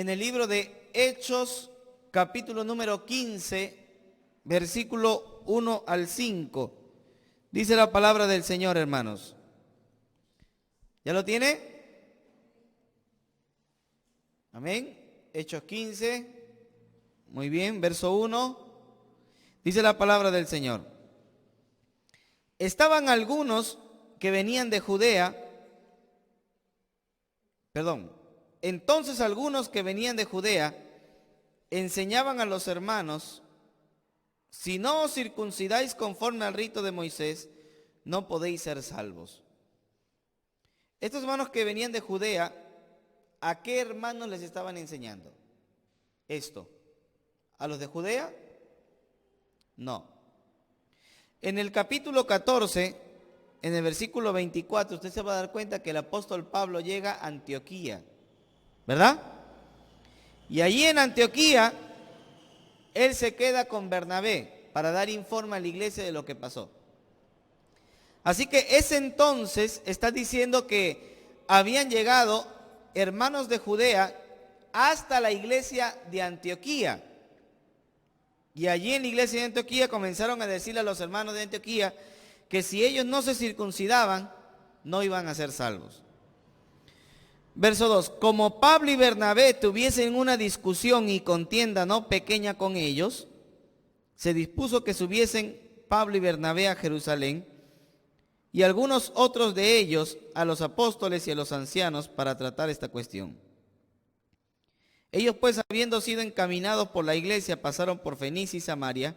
en el libro de Hechos, capítulo número 15, versículo 1 al 5. Dice la palabra del Señor, hermanos. ¿Ya lo tiene? Amén. Hechos 15. Muy bien, verso 1. Dice la palabra del Señor. Estaban algunos que venían de Judea. Entonces algunos que venían de Judea enseñaban a los hermanos: si no os circuncidáis conforme al rito de Moisés, no podéis ser salvos. Estos hermanos que venían de Judea, ¿a qué hermanos les estaban enseñando esto? ¿A los de Judea? No. En el capítulo 14, en el versículo 24, usted se va a dar cuenta que el apóstol Pablo llega a Antioquía, ¿verdad? Y allí en Antioquía, él se queda con Bernabé para dar informe a la iglesia de lo que pasó. Así que ese entonces está diciendo que habían llegado hermanos de Judea hasta la iglesia de Antioquía. Y allí en la iglesia de Antioquía comenzaron a decirle a los hermanos de Antioquía que si ellos no se circuncidaban, no iban a ser salvos. Verso 2. Como Pablo y Bernabé tuviesen una discusión y contienda no pequeña con ellos, se dispuso que subiesen Pablo y Bernabé a Jerusalén, y algunos otros de ellos a los apóstoles y a los ancianos para tratar esta cuestión. Ellos pues, habiendo sido encaminados por la iglesia, pasaron por Fenicia y Samaria,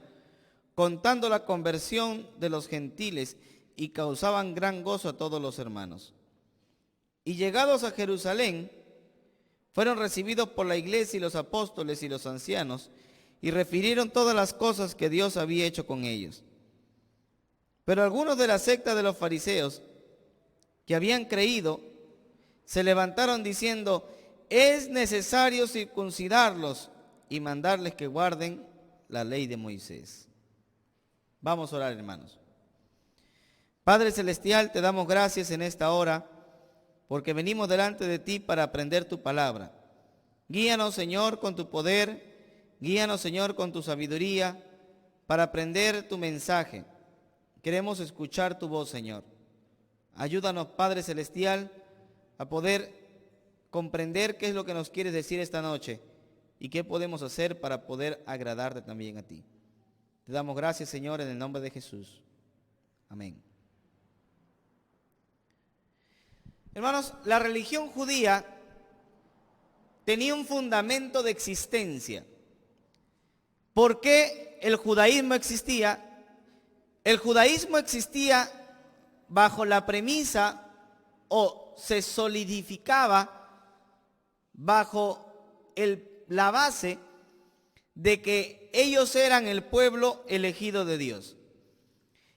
contando la conversión de los gentiles, y causaban gran gozo a todos los hermanos. Y llegados a Jerusalén, fueron recibidos por la iglesia y los apóstoles y los ancianos, y refirieron todas las cosas que Dios había hecho con ellos. Pero algunos de la secta de los fariseos, que habían creído, se levantaron diciendo: es necesario circuncidarlos y mandarles que guarden la ley de Moisés. Vamos a orar, hermanos. Padre celestial, te damos gracias en esta hora, porque venimos delante de ti para aprender tu palabra. Guíanos, Señor, con tu poder, guíanos, Señor, con tu sabiduría, para aprender tu mensaje. Queremos escuchar tu voz, Señor. Ayúdanos, Padre celestial, a poder comprender qué es lo que nos quieres decir esta noche y qué podemos hacer para poder agradarte también a ti. Te damos gracias, Señor, en el nombre de Jesús. Amén. Hermanos, la religión judía tenía un fundamento de existencia. ¿Por qué el judaísmo existía? El judaísmo existía bajo la premisa, o se solidificaba bajo la base de que ellos eran el pueblo elegido de Dios.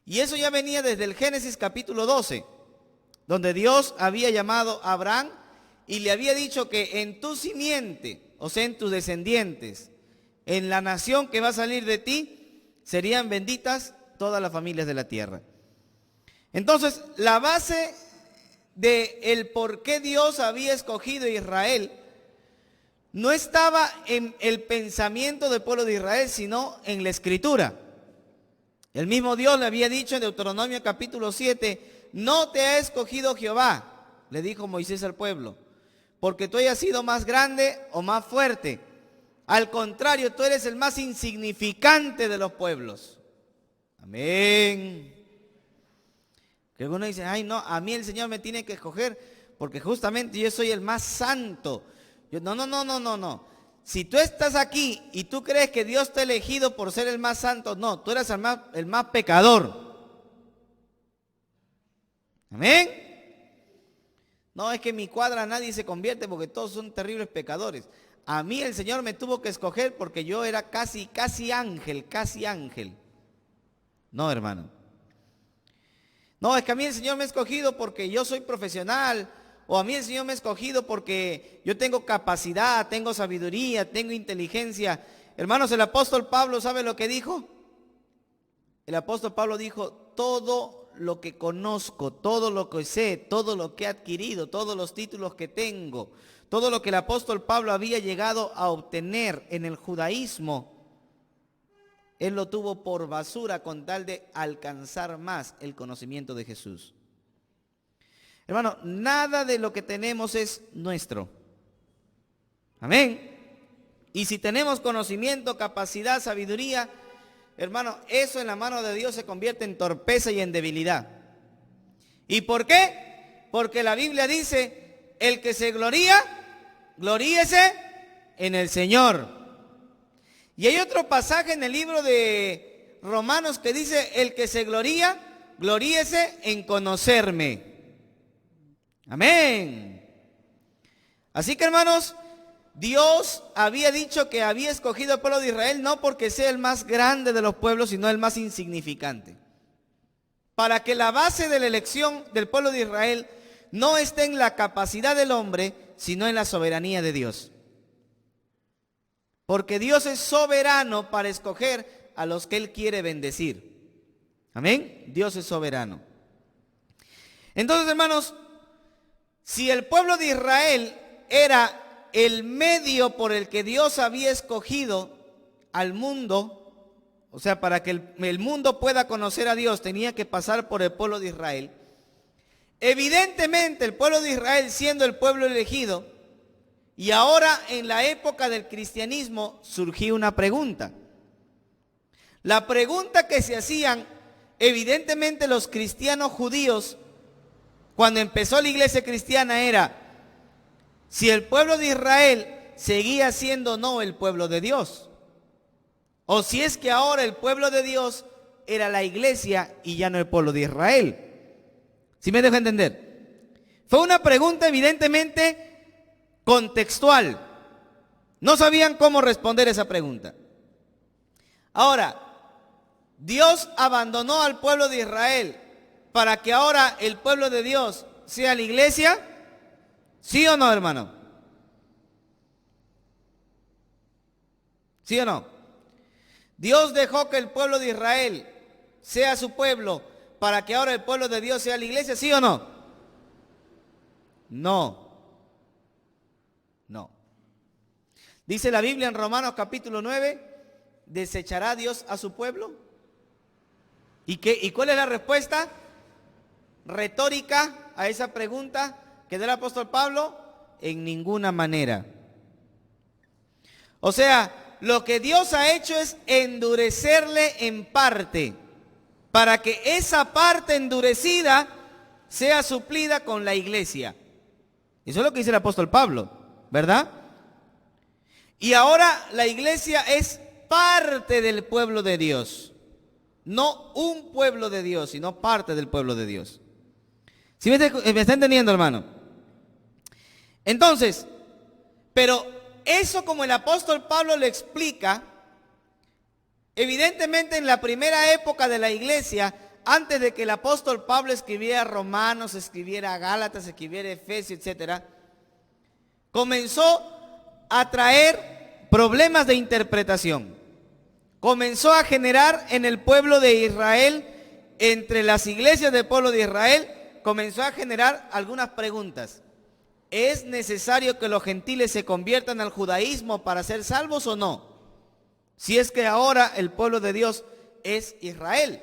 Y eso ya venía desde el Génesis capítulo 12, donde Dios había llamado a Abraham y le había dicho que en tu simiente, o sea, en tus descendientes, en la nación que va a salir de ti, serían benditas todas las familias de la tierra. Entonces, la base de el por qué Dios había escogido a Israel no estaba en el pensamiento del pueblo de Israel, sino en la Escritura. El mismo Dios le había dicho en Deuteronomio capítulo 7, no te ha escogido Jehová, le dijo Moisés al pueblo, porque tú hayas sido más grande o más fuerte. Al contrario, tú eres el más insignificante de los pueblos. Amén. Que uno dice, ay no, a mí el Señor me tiene que escoger porque justamente yo soy el más santo. No. Si tú estás aquí y tú crees que Dios te ha elegido por ser el más santo, no, tú eres el más pecador. Amén. No, es que en mi cuadra nadie se convierte porque todos son terribles pecadores. A mí el Señor me tuvo que escoger porque yo era casi ángel. No, hermano. No, es que a mí el Señor me ha escogido porque yo soy profesional, o a mí el Señor me ha escogido porque yo tengo capacidad, tengo sabiduría, tengo inteligencia. Hermanos, el apóstol Pablo, ¿sabe lo que dijo? El apóstol Pablo dijo, todo lo que conozco, todo lo que sé, todo lo que he adquirido, todos los títulos que tengo, Todo lo que el apóstol Pablo había llegado a obtener en el judaísmo, él lo tuvo por basura con tal de alcanzar más el conocimiento de Jesús. Hermano, nada de lo que tenemos es nuestro. Amén. Y si tenemos conocimiento, capacidad, sabiduría, hermano, eso en la mano de Dios se convierte en torpeza y en debilidad. ¿Y por qué? Porque la Biblia dice, el que se gloría, gloríese en el Señor. Y hay otro pasaje en el libro de Romanos que dice, el que se gloría, gloríese en conocerme. Amén. Así que, hermanos, Dios había dicho que había escogido al pueblo de Israel no porque sea el más grande de los pueblos, sino el más insignificante. Para que la base de la elección del pueblo de Israel no esté en la capacidad del hombre, sino en la soberanía de Dios. Porque Dios es soberano para escoger a los que Él quiere bendecir. Amén. Dios es soberano. Entonces, hermanos, si el pueblo de Israel era el medio por el que Dios había escogido al mundo, o sea, para que el mundo pueda conocer a Dios, tenía que pasar por el pueblo de Israel. Evidentemente, el pueblo de Israel, siendo el pueblo elegido, y ahora en la época del cristianismo, surgió una pregunta. La pregunta que se hacían, evidentemente, los cristianos judíos, cuando empezó la iglesia cristiana, era si el pueblo de Israel seguía siendo o no el pueblo de Dios, o si es que ahora el pueblo de Dios era la iglesia y ya no el pueblo de Israel. ¿Sí me dejo entender? Fue una pregunta evidentemente contextual. No sabían cómo responder esa pregunta. Ahora, Dios abandonó al pueblo de Israel para que ahora el pueblo de Dios sea la iglesia. ¿Sí o no, hermano? ¿Sí o no? Dios dejó que el pueblo de Israel sea su pueblo para que ahora el pueblo de Dios sea la iglesia. ¿Sí o no? No. No. Dice la Biblia en Romanos capítulo 9, ¿desechará Dios a su pueblo? ¿Y cuál es la respuesta retórica a esa pregunta que da el apóstol Pablo? En ninguna manera. O sea, lo que Dios ha hecho es endurecerle en parte, para que esa parte endurecida sea suplida con la iglesia. Eso es lo que dice el apóstol Pablo, ¿verdad? Y ahora la iglesia es parte del pueblo de Dios. No un pueblo de Dios, sino parte del pueblo de Dios. ¿Sí me está entendiendo, hermano? Entonces, pero eso, como el apóstol Pablo le explica, evidentemente en la primera época de la iglesia, antes de que el apóstol Pablo escribiera Romanos, escribiera Gálatas, escribiera Efesios, etc., comenzó a traer problemas de interpretación. Comenzó a generar en el pueblo de Israel, entre las iglesias del pueblo de Israel, comenzó a generar algunas preguntas. ¿Es necesario que los gentiles se conviertan al judaísmo para ser salvos o no? Si es que ahora el pueblo de Dios es Israel.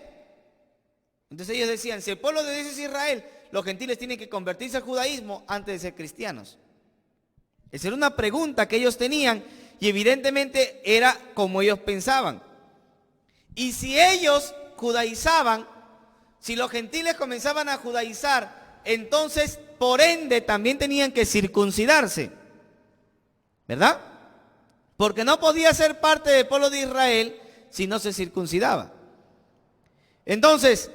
Entonces ellos decían, si el pueblo de Dios es Israel, los gentiles tienen que convertirse al judaísmo antes de ser cristianos. Esa era una pregunta que ellos tenían y evidentemente era como ellos pensaban. Y si ellos judaizaban, si los gentiles comenzaban a judaizar, entonces por ende también tenían que circuncidarse, ¿verdad? Porque no podía ser parte del pueblo de Israel si no se circuncidaba. Entonces,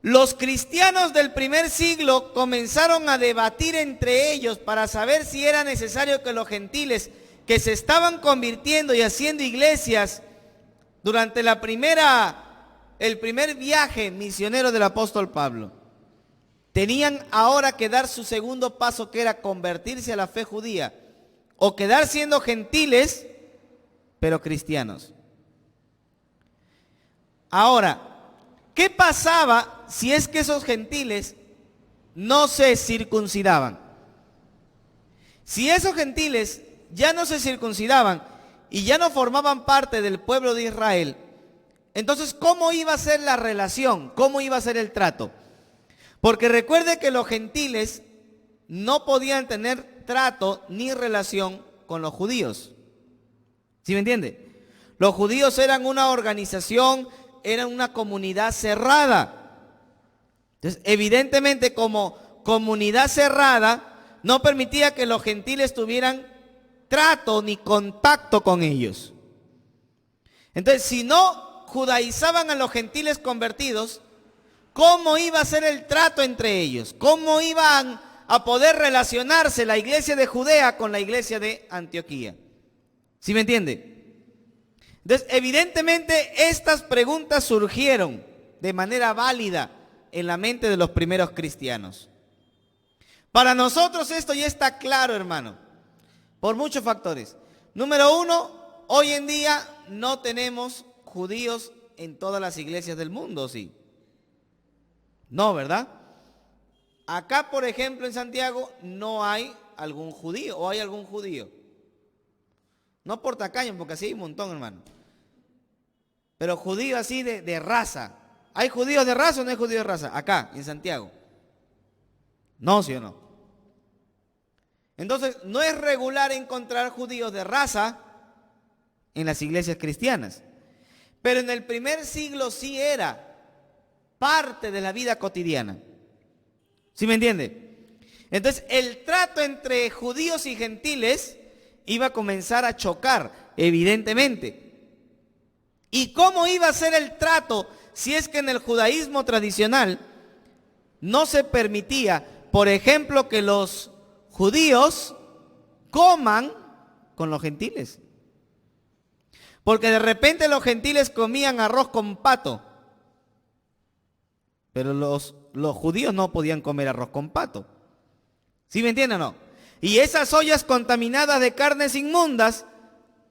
los cristianos del primer siglo comenzaron a debatir entre ellos para saber si era necesario que los gentiles que se estaban convirtiendo y haciendo iglesias durante el primer viaje misionero del apóstol Pablo, tenían ahora que dar su segundo paso, que era convertirse a la fe judía, o quedar siendo gentiles, pero cristianos. Ahora, ¿qué pasaba si es que esos gentiles no se circuncidaban? Si esos gentiles ya no se circuncidaban y ya no formaban parte del pueblo de Israel, entonces, ¿cómo iba a ser la relación? ¿Cómo iba a ser el trato? Porque recuerde que los gentiles no podían tener trato ni relación con los judíos. ¿Sí me entiende? Los judíos eran una organización, eran una comunidad cerrada. Entonces, evidentemente, como comunidad cerrada, no permitía que los gentiles tuvieran trato ni contacto con ellos. Entonces, si no judaizaban a los gentiles convertidos, ¿cómo iba a ser el trato entre ellos? ¿Cómo iban a poder relacionarse la iglesia de Judea con la iglesia de Antioquía? ¿Sí me entiende? Entonces, evidentemente, estas preguntas surgieron de manera válida en la mente de los primeros cristianos. Para nosotros esto ya está claro, hermano, por muchos factores. Número uno, hoy en día no tenemos judíos en todas las iglesias del mundo, ¿sí? No, ¿verdad? Acá, por ejemplo, en Santiago no hay algún judío, o hay algún judío. No por tacaño, porque así hay un montón, hermano. Pero judíos así de raza. ¿Hay judíos de raza o no hay judíos de raza? Acá, en Santiago. No, ¿sí o no? Entonces, no es regular encontrar judíos de raza en las iglesias cristianas. Pero en el primer siglo sí era parte de la vida cotidiana. ¿Sí me entiende? Entonces, el trato entre judíos y gentiles iba a comenzar a chocar, evidentemente. ¿Y cómo iba a ser el trato si es que en el judaísmo tradicional no se permitía, por ejemplo, que los judíos coman con los gentiles? Porque de repente los gentiles comían arroz con pato, pero los judíos no podían comer arroz con pato. ¿Sí me entienden o no? Y esas ollas contaminadas de carnes inmundas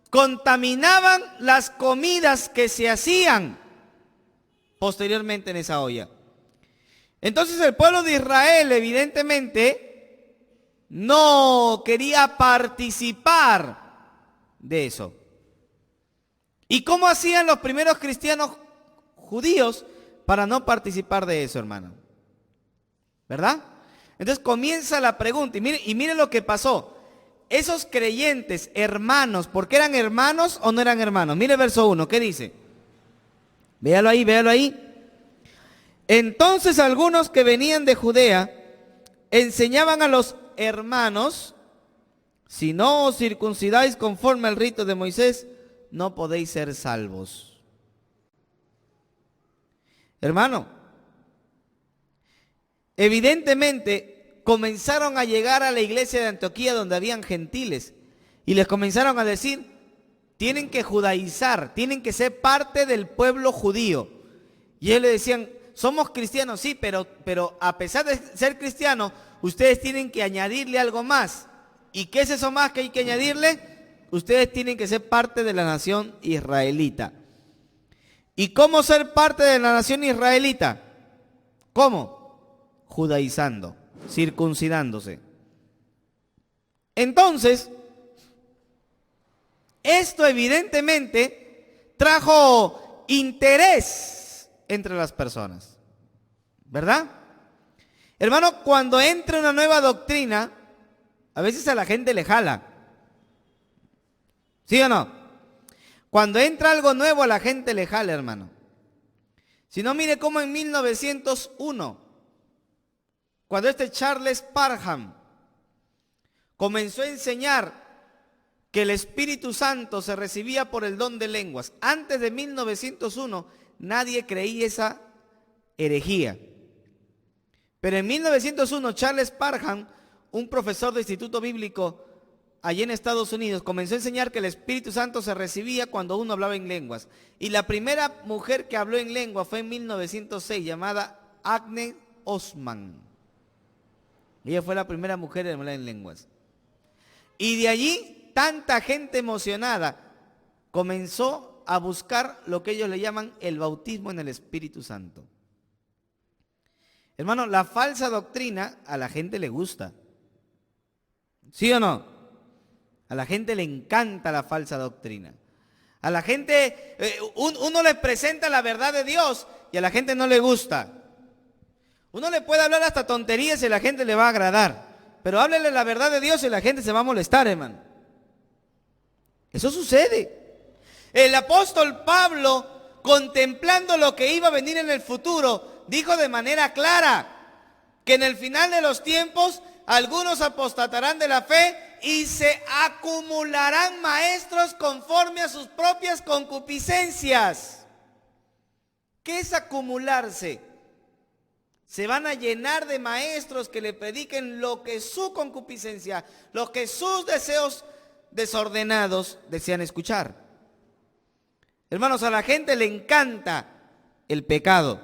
contaminaban las comidas que se hacían posteriormente en esa olla. Entonces el pueblo de Israel evidentemente no quería participar de eso. ¿Y cómo hacían los primeros cristianos judíos para no participar de eso, hermano? ¿Verdad? Entonces comienza la pregunta y mire lo que pasó. Esos creyentes, hermanos, ¿por qué eran hermanos o no eran hermanos? Mire el verso 1, ¿qué dice? Véalo ahí, véalo ahí. Entonces algunos que venían de Judea enseñaban a los hermanos: si no os circuncidáis conforme al rito de Moisés, no podéis ser salvos. Hermano, evidentemente comenzaron a llegar a la iglesia de Antioquía donde habían gentiles y les comenzaron a decir: tienen que judaizar, tienen que ser parte del pueblo judío. Y ellos le decían: somos cristianos, sí, pero a pesar de ser cristianos, ustedes tienen que añadirle algo más. ¿Y qué es eso más que hay que añadirle? Ustedes tienen que ser parte de la nación israelita. ¿Y cómo ser parte de la nación israelita? ¿Cómo? Judaizando, circuncidándose. Entonces, esto evidentemente trajo interés entre las personas, ¿verdad? Hermano, cuando entra una nueva doctrina, a veces a la gente le jala. ¿Sí o no? Cuando entra algo nuevo a la gente le jala, hermano. Si no, mire cómo en 1901, cuando Charles Parham comenzó a enseñar que el Espíritu Santo se recibía por el don de lenguas. Antes de 1901 nadie creía esa herejía. Pero en 1901 Charles Parham, un profesor de instituto bíblico allí en Estados Unidos, comenzó a enseñar que el Espíritu Santo se recibía cuando uno hablaba en lenguas. Y la primera mujer que habló en lengua fue en 1906, llamada Agnes Osman. Ella fue la primera mujer en hablar en lenguas. Y de allí, tanta gente emocionada comenzó a buscar lo que ellos le llaman el bautismo en el Espíritu Santo. Hermano, la falsa doctrina a la gente le gusta. ¿Sí o no? A la gente le encanta la falsa doctrina. A la gente, uno le presenta la verdad de Dios y a la gente no le gusta. Uno le puede hablar hasta tonterías y a la gente le va a agradar. Pero háblele la verdad de Dios y la gente se va a molestar, hermano. Eso sucede. El apóstol Pablo, contemplando lo que iba a venir en el futuro, dijo de manera clara que en el final de los tiempos algunos apostatarán de la fe y se acumularán maestros conforme a sus propias concupiscencias. ¿Qué es acumularse? Se van a llenar de maestros que le prediquen lo que su concupiscencia, lo que sus deseos desordenados desean escuchar. Hermanos, a la gente le encanta el pecado.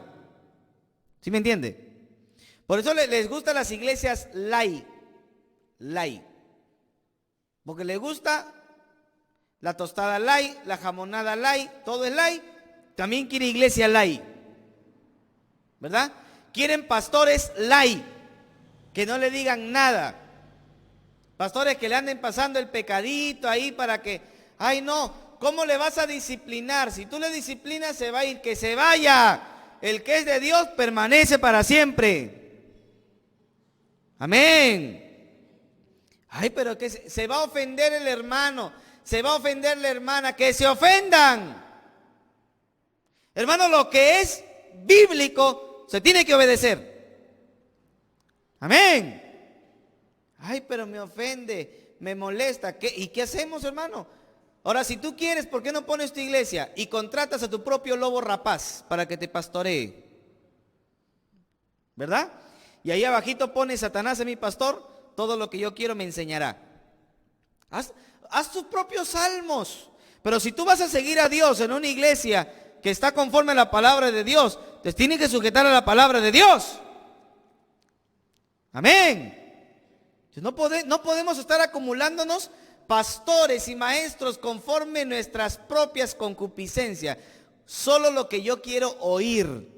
¿Sí me entiende? Por eso les gustan las iglesias light. Porque les gusta la tostada light, la jamonada light, todo es light. También quiere iglesia light, ¿verdad? Quieren pastores light, que no le digan nada. Pastores que le anden pasando el pecadito ahí para que, ay no, ¿cómo le vas a disciplinar? Si tú le disciplinas se va a ir, que se vaya. El que es de Dios permanece para siempre. Amén. Ay, pero que se va a ofender el hermano, se va a ofender la hermana, que se ofendan. Hermano, lo que es bíblico se tiene que obedecer. Amén. Ay, pero me ofende, me molesta. ¿Y qué hacemos, hermano? Ahora, si tú quieres, ¿por qué no pones tu iglesia y contratas a tu propio lobo rapaz para que te pastoree? ¿Verdad? Y ahí abajito pone: Satanás es mi pastor, todo lo que yo quiero me enseñará. Haz tus propios salmos. Pero si tú vas a seguir a Dios en una iglesia que está conforme a la palabra de Dios, te tienes que sujetar a la palabra de Dios. Amén. No podemos estar acumulándonos pastores y maestros conforme a nuestras propias concupiscencias. Solo lo que yo quiero oír.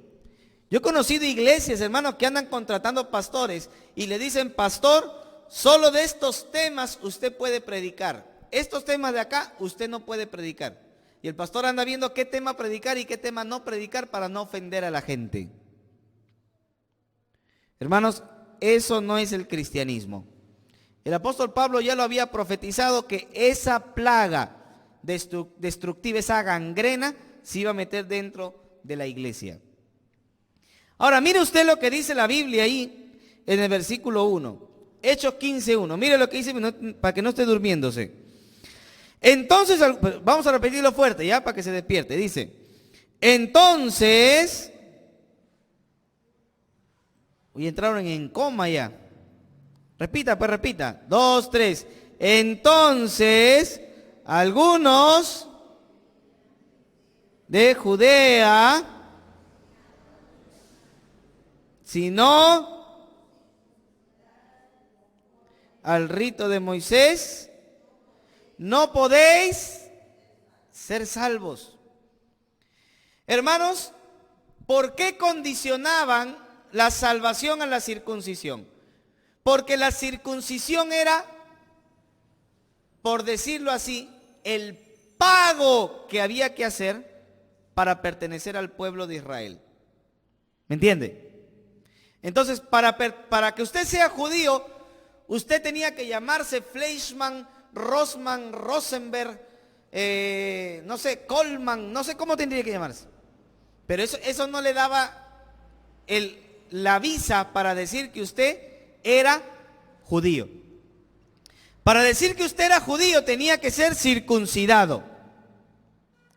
Yo he conocido iglesias, hermanos, que andan contratando pastores y le dicen: pastor, solo de estos temas usted puede predicar. Estos temas de acá usted no puede predicar. Y el pastor anda viendo qué tema predicar y qué tema no predicar para no ofender a la gente. Hermanos, eso no es el cristianismo. El apóstol Pablo ya lo había profetizado, que esa plaga destructiva, esa gangrena, se iba a meter dentro de la iglesia. Ahora, mire usted lo que dice la Biblia ahí en el versículo 1. Hechos 15:1. Mire lo que dice para que no esté durmiéndose. Entonces, vamos a repetirlo fuerte ya para que se despierte. Dice: entonces, hoy entraron en coma ya. Repita, pues repita. 2, 3. Entonces, algunos de Judea, sino al rito de Moisés, no podéis ser salvos. Hermanos, ¿por qué condicionaban la salvación a la circuncisión? Porque la circuncisión era, por decirlo así, el pago que había que hacer para pertenecer al pueblo de Israel. ¿Me entiende? Entonces, para que usted sea judío, usted tenía que llamarse Fleischmann, Rossmann, Rosenberg, no sé, Coleman, no sé cómo tendría que llamarse. Pero eso no le daba la visa para decir que usted era judío. Para decir que usted era judío tenía que ser circuncidado.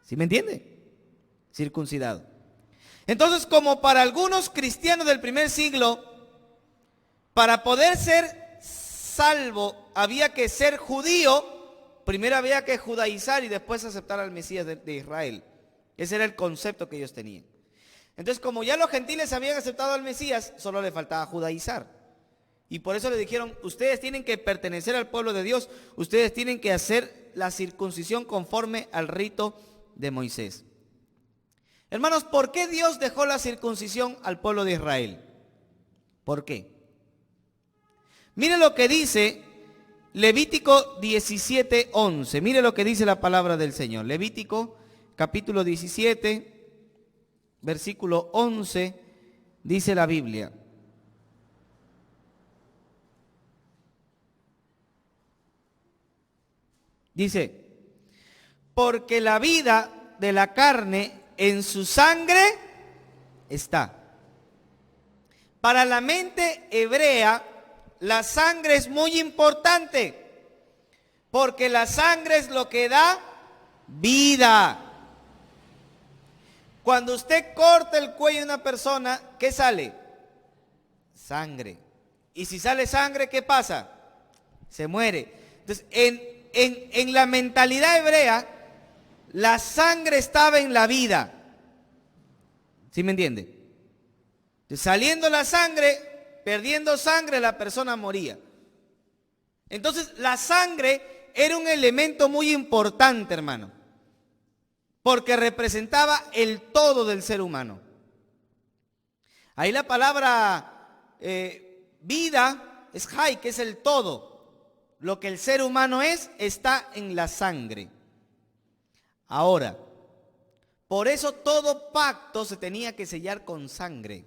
¿Sí me entiende? Circuncidado. Entonces, como para algunos cristianos del primer siglo, para poder ser salvo había que ser judío, primero había que judaizar y después aceptar al Mesías de Israel. Ese era el concepto que ellos tenían. Entonces, como ya los gentiles habían aceptado al Mesías, solo le faltaba judaizar. Y por eso le dijeron: ustedes tienen que pertenecer al pueblo de Dios, ustedes tienen que hacer la circuncisión conforme al rito de Moisés. Hermanos, ¿por qué Dios dejó la circuncisión al pueblo de Israel? ¿Por qué? Mire lo que dice Levítico 17:11. Mire lo que dice la palabra del Señor. Levítico capítulo 17, versículo 11, dice la Biblia. Dice, porque la vida de la carne en su sangre está. Para la mente hebrea, la sangre es muy importante, porque la sangre es lo que da vida. Cuando usted corta el cuello de una persona, ¿qué sale? Sangre. Y si sale sangre, ¿qué pasa? Se muere. Entonces, en la mentalidad hebrea, la sangre estaba en la vida. ¿Sí me entiende? Entonces, saliendo la sangre, perdiendo sangre, la persona moría. Entonces, la sangre era un elemento muy importante, hermano, porque representaba el todo del ser humano. Ahí la palabra vida es hay, que es el todo. Lo que el ser humano es, está en la sangre. Ahora, por eso todo pacto se tenía que sellar con sangre.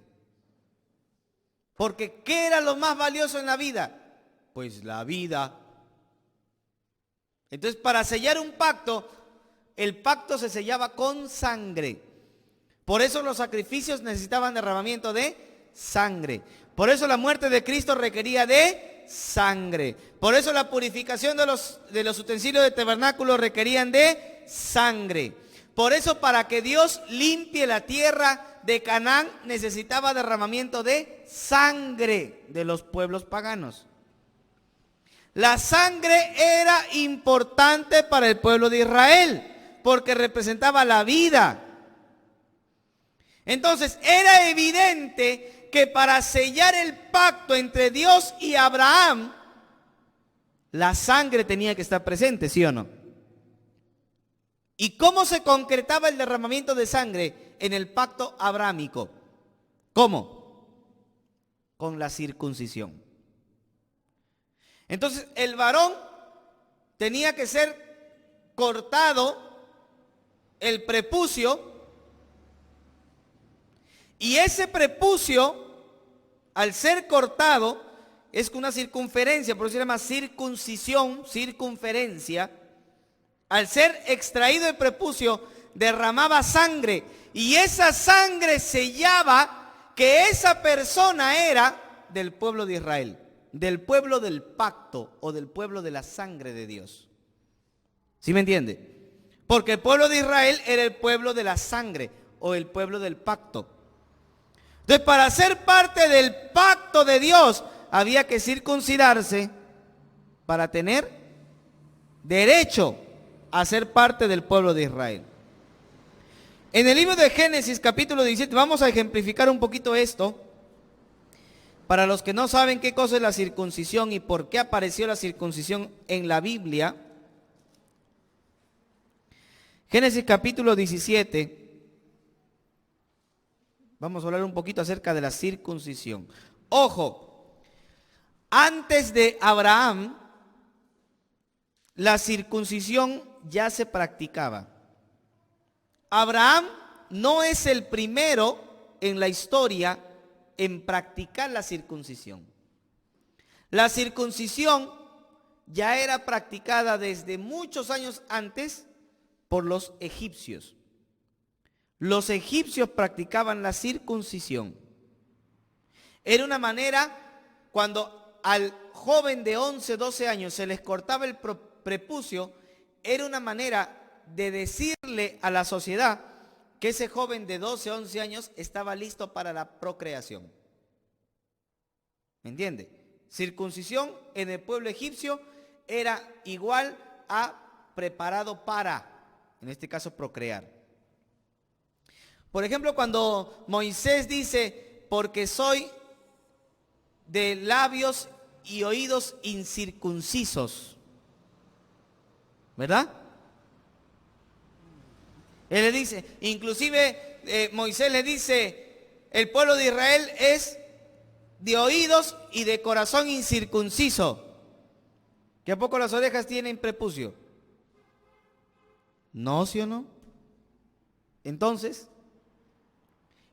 Porque ¿qué era lo más valioso en la vida? Pues la vida. Entonces, para sellar un pacto, el pacto se sellaba con sangre. Por eso los sacrificios necesitaban derramamiento de sangre. Por eso la muerte de Cristo requería de sangre. Por eso la purificación de los utensilios de tabernáculo requerían de sangre. Por eso, para que Dios limpie la tierra de Canaán, necesitaba derramamiento de sangre de los pueblos paganos. La sangre era importante para el pueblo de Israel, porque representaba la vida. Entonces, era evidente que para sellar el pacto entre Dios y Abraham, la sangre tenía que estar presente, ¿sí o no? ¿Y cómo se concretaba el derramamiento de sangre en el pacto abrámico? ¿Cómo? Con la circuncisión. Entonces, el varón tenía que ser cortado el prepucio, y ese prepucio, al ser cortado, es con una circunferencia, por eso se llama circuncisión, circunferencia. Al ser extraído el prepucio, derramaba sangre, y esa sangre sellaba que esa persona era del pueblo de Israel, del pueblo del pacto o del pueblo de la sangre de Dios. ¿Sí me entiende? Porque el pueblo de Israel era el pueblo de la sangre o el pueblo del pacto. Entonces, para ser parte del pacto de Dios, había que circuncidarse para tener derecho a ser parte del pueblo de Israel. En el libro de Génesis, capítulo 17, vamos a ejemplificar un poquito esto. Para los que no saben qué cosa es la circuncisión y por qué apareció la circuncisión en la Biblia. Génesis capítulo 17. Vamos a hablar un poquito acerca de la circuncisión. Ojo, antes de Abraham, la circuncisión ya se practicaba. Abraham no es el primero en la historia en practicar la circuncisión. La circuncisión ya era practicada desde muchos años antes por los egipcios. Los egipcios practicaban la circuncisión. Era una manera, cuando al joven de 11, 12 años se les cortaba el prepucio, era una manera de decirle a la sociedad que ese joven de 12, 11 años estaba listo para la procreación. ¿Me entiende? Circuncisión en el pueblo egipcio era igual a preparado para, en este caso, procrear. Por ejemplo, cuando Moisés dice, porque soy de labios y oídos incircuncisos, ¿verdad? Él le dice, inclusive Moisés le dice, el pueblo de Israel es de oídos y de corazón incircunciso. ¿Que a poco las orejas tienen prepucio? No, ¿sí o no? Entonces,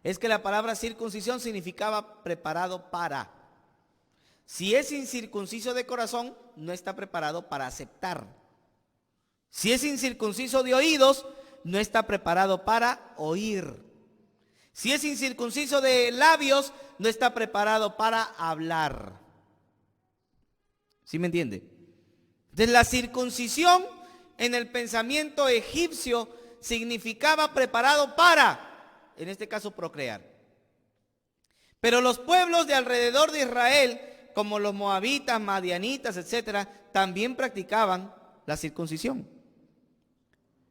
es que la palabra circuncisión significaba preparado para. Si es incircunciso de corazón, no está preparado para aceptar. Si es incircunciso de oídos, no está preparado para oír. Si es incircunciso de labios, no está preparado para hablar. ¿Sí me entiende? Entonces, la circuncisión en el pensamiento egipcio significaba preparado para, en este caso, procrear. Pero los pueblos de alrededor de Israel, como los moabitas, madianitas, etcétera, también practicaban la circuncisión.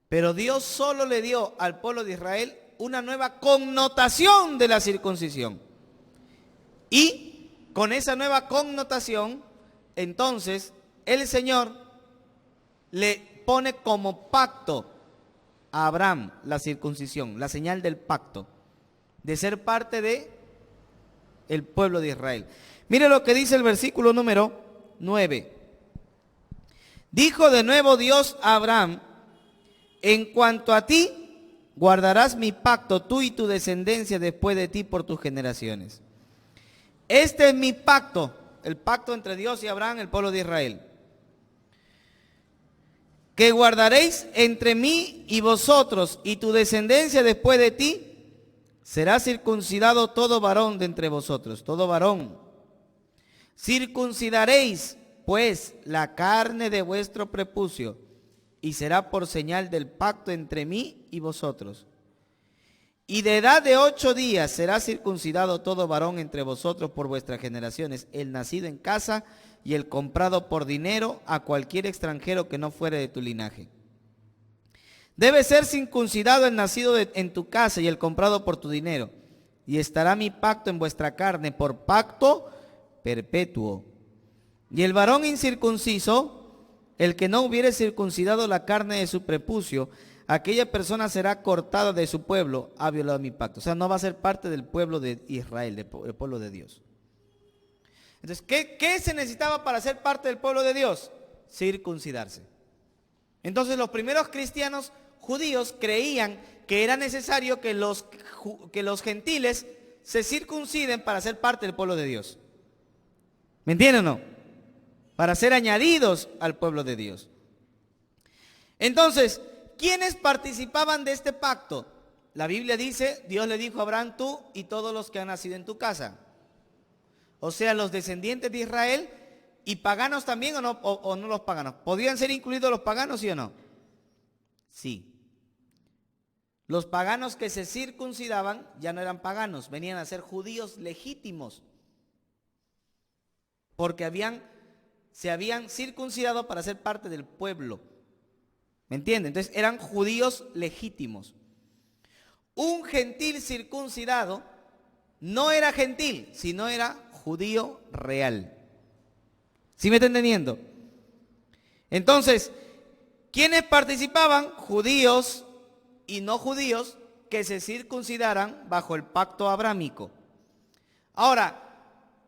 Pero Dios solo le dio al pueblo de Israel una nueva connotación de la circuncisión. Y con esa nueva connotación, entonces, el Señor le pone como pacto a Abraham la circuncisión, la señal del pacto, de ser parte de el pueblo de Israel. Mire lo que dice el versículo número 9. Dijo de nuevo Dios a Abraham: en cuanto a ti, guardarás mi pacto, tú y tu descendencia después de ti por tus generaciones. Este es mi pacto, el pacto entre Dios y Abraham, el pueblo de Israel, que guardaréis entre mí y vosotros y tu descendencia después de ti. Será circuncidado todo varón de entre vosotros, todo varón. Circuncidaréis, pues, la carne de vuestro prepucio, y será por señal del pacto entre mí y vosotros. Y de edad de 8 días será circuncidado todo varón entre vosotros por vuestras generaciones, el nacido en casa y el comprado por dinero a cualquier extranjero que no fuere de tu linaje. Debe ser circuncidado el nacido en tu casa y el comprado por tu dinero. Y estará mi pacto en vuestra carne por pacto perpetuo. Y el varón incircunciso, el que no hubiere circuncidado la carne de su prepucio, aquella persona será cortada de su pueblo, ha violado mi pacto. O sea, no va a ser parte del pueblo de Israel, del pueblo de Dios. Entonces, ¿qué se necesitaba para ser parte del pueblo de Dios? Circuncidarse. Entonces, los primeros cristianos judíos creían que era necesario que los gentiles se circunciden para ser parte del pueblo de Dios. ¿Me entienden o no? Para ser añadidos al pueblo de Dios. Entonces, ¿quiénes participaban de este pacto? La Biblia dice, Dios le dijo a Abraham: tú y todos los que han nacido en tu casa. O sea, los descendientes de Israel y paganos también, o no los paganos. ¿Podían ser incluidos los paganos, sí o no? Sí. Los paganos que se circuncidaban ya no eran paganos, venían a ser judíos legítimos. Porque se habían circuncidado para ser parte del pueblo. ¿Me entienden? Entonces eran judíos legítimos. Un gentil circuncidado no era gentil, sino era judío real. ¿Sí me está entendiendo? Entonces, ¿quiénes participaban? Judíos y no judíos que se circuncidaran bajo el pacto abrámico. Ahora,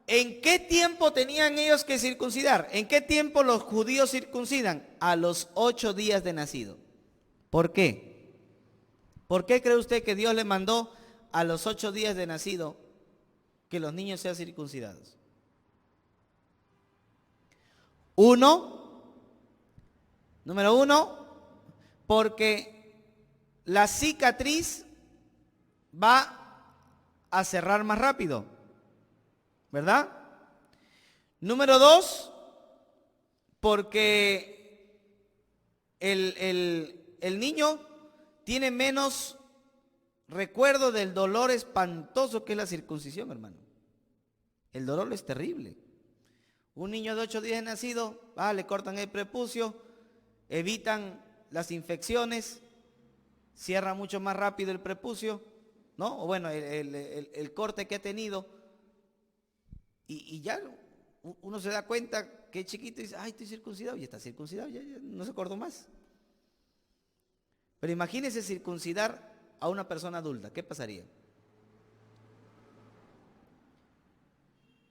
¿en qué tiempo tenían ellos que circuncidar? ¿En qué tiempo los judíos circuncidan? A los 8 días de nacido. ¿Por qué? ¿Por qué cree usted que Dios le mandó a los 8 días de nacido que los niños sean circuncidados? Número uno, porque la cicatriz va a cerrar más rápido, ¿verdad? Número 2, porque el niño tiene menos recuerdo del dolor espantoso que es la circuncisión, hermano. El dolor es terrible. Un niño de 8 días de nacido, le cortan el prepucio, evitan las infecciones, cierra mucho más rápido el prepucio, ¿no? O bueno, el corte que ha tenido. Y ya uno se da cuenta que es chiquito y dice: ay, estoy circuncidado, y está circuncidado, ya no se acordó más. Pero imagínese circuncidar a una persona adulta, ¿qué pasaría?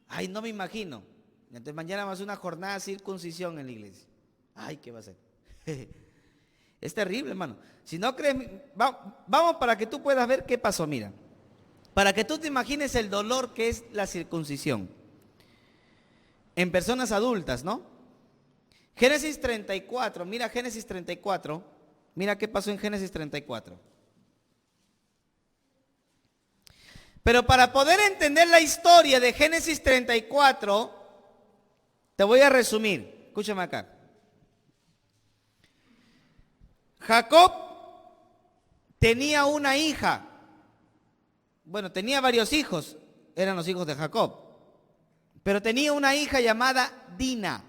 Ay, no me imagino. Entonces mañana vamos a hacer una jornada de circuncisión en la iglesia. Ay, ¿qué va a hacer? Es terrible, hermano. Si no crees, vamos para que tú puedas ver qué pasó, mira. Para que tú te imagines el dolor que es la circuncisión. En personas adultas, ¿no? Génesis 34, mira Génesis 34. Mira qué pasó en Génesis 34. Pero para poder entender la historia de Génesis 34, te voy a resumir. Escúchame acá. Jacob tenía una hija. Bueno, tenía varios hijos. Eran los hijos de Jacob. Pero tenía una hija llamada Dina.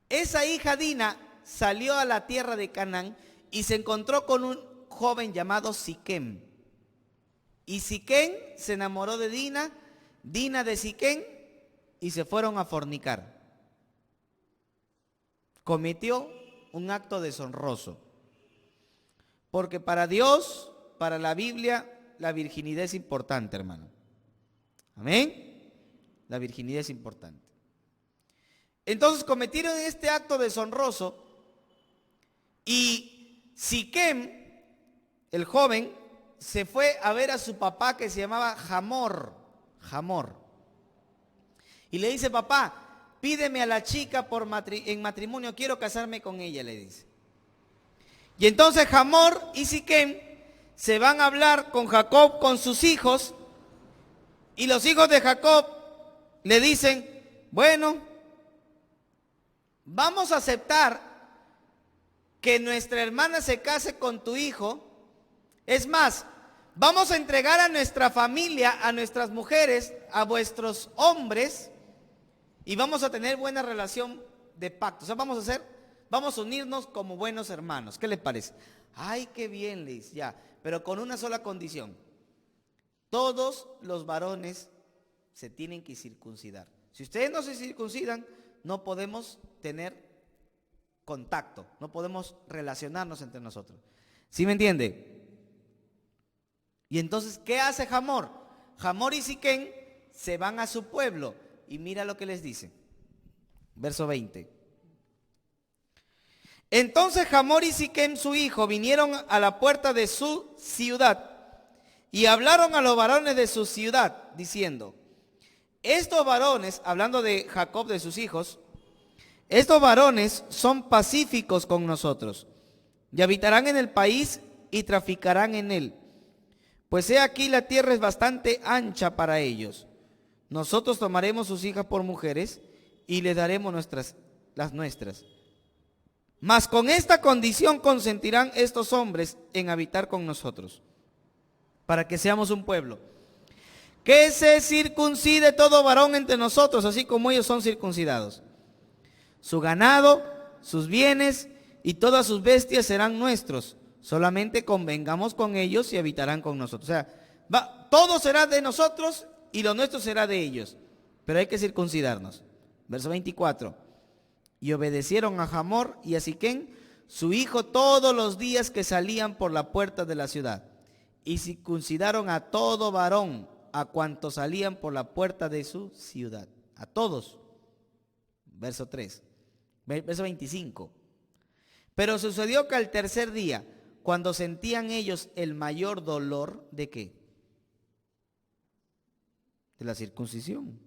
Esa hija Dina salió a la tierra de Canaán y se encontró con un joven llamado Siquem. Y Siquem se enamoró de Dina, Dina de Siquem, y se fueron a fornicar. Cometió un acto deshonroso. Porque para Dios, para la Biblia, la virginidad es importante, hermano. Amén. La virginidad es importante. Entonces cometieron este acto deshonroso y Siquem, el joven, se fue a ver a su papá que se llamaba Hamor. Y le dice: papá, pídeme a la chica en matrimonio, quiero casarme con ella, le dice. Y entonces Hamor y Siquem se van a hablar con Jacob, con sus hijos, y los hijos de Jacob le dicen: bueno, vamos a aceptar que nuestra hermana se case con tu hijo. Es más, vamos a entregar a nuestra familia, a nuestras mujeres, a vuestros hombres, y vamos a tener buena relación de pacto. O sea, vamos a unirnos como buenos hermanos. ¿Qué les parece? Ay, qué bien, Liz, ya. Pero con una sola condición. Todos los varones se tienen que circuncidar. Si ustedes no se circuncidan, no podemos tener contacto, no podemos relacionarnos entre nosotros. ¿Sí me entiende? Y entonces, ¿qué hace Hamor? Hamor y Siquem se van a su pueblo y mira lo que les dice. Verso 20. Entonces Hamor y Siquem, su hijo, vinieron a la puerta de su ciudad y hablaron a los varones de su ciudad, diciendo: estos varones, hablando de Jacob, de sus hijos, estos varones son pacíficos con nosotros y habitarán en el país y traficarán en él. Pues he aquí la tierra es bastante ancha para ellos. Nosotros tomaremos sus hijas por mujeres y les daremos las nuestras. Mas con esta condición consentirán estos hombres en habitar con nosotros, para que seamos un pueblo. Que se circuncide todo varón entre nosotros, así como ellos son circuncidados. Su ganado, sus bienes y todas sus bestias serán nuestros. Solamente convengamos con ellos y habitarán con nosotros. O sea, todo será de nosotros y lo nuestro será de ellos. Pero hay que circuncidarnos. Verso 24. Y obedecieron a Hamor y a Siquem, su hijo, todos los días que salían por la puerta de la ciudad. Y circuncidaron a todo varón, a cuantos salían por la puerta de su ciudad. A todos. Verso 3. Verso 25. Pero sucedió que al tercer día, cuando sentían ellos el mayor dolor, ¿de qué? De la circuncisión.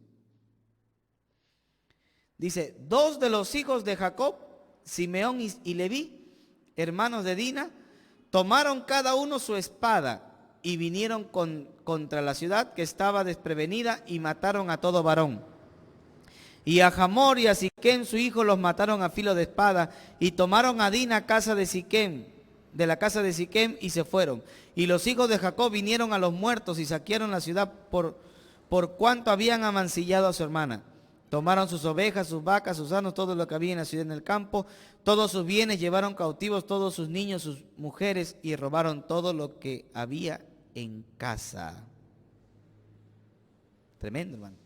Dice: dos de los hijos de Jacob, Simeón y Leví, hermanos de Dina, tomaron cada uno su espada y vinieron contra la ciudad que estaba desprevenida y mataron a todo varón. Y a Hamor y a Siquem su hijo los mataron a filo de espada y tomaron a Dina de la casa de Siquem y se fueron. Y los hijos de Jacob vinieron a los muertos y saquearon la ciudad por cuanto habían amancillado a su hermana. Tomaron sus ovejas, sus vacas, sus asnos, todo lo que había en la ciudad, en el campo, todos sus bienes, llevaron cautivos todos sus niños, sus mujeres, y robaron todo lo que había en casa. Tremendo, hermano.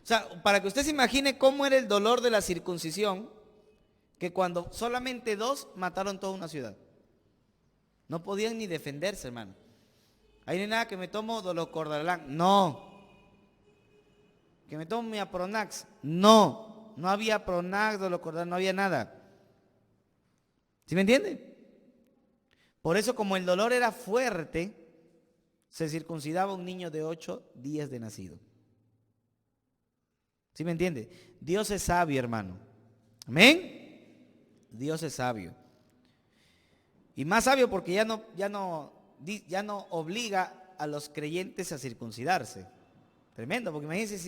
O sea, para que usted se imagine cómo era el dolor de la circuncisión, que cuando solamente dos mataron toda una ciudad. No podían ni defenderse, hermano. Ahí no hay nada que me tomo dolocordarlán. No. Que me tomo mi apronax. No. no había pronacto, no había nada. ¿Sí me entiende? Por eso, como el dolor era fuerte, se circuncidaba un niño de 8 días de nacido. ¿Sí me entiende? Dios es sabio, hermano. Amén. Dios es sabio. Y más sabio porque ya no obliga a los creyentes a circuncidarse. Tremendo, porque imagínense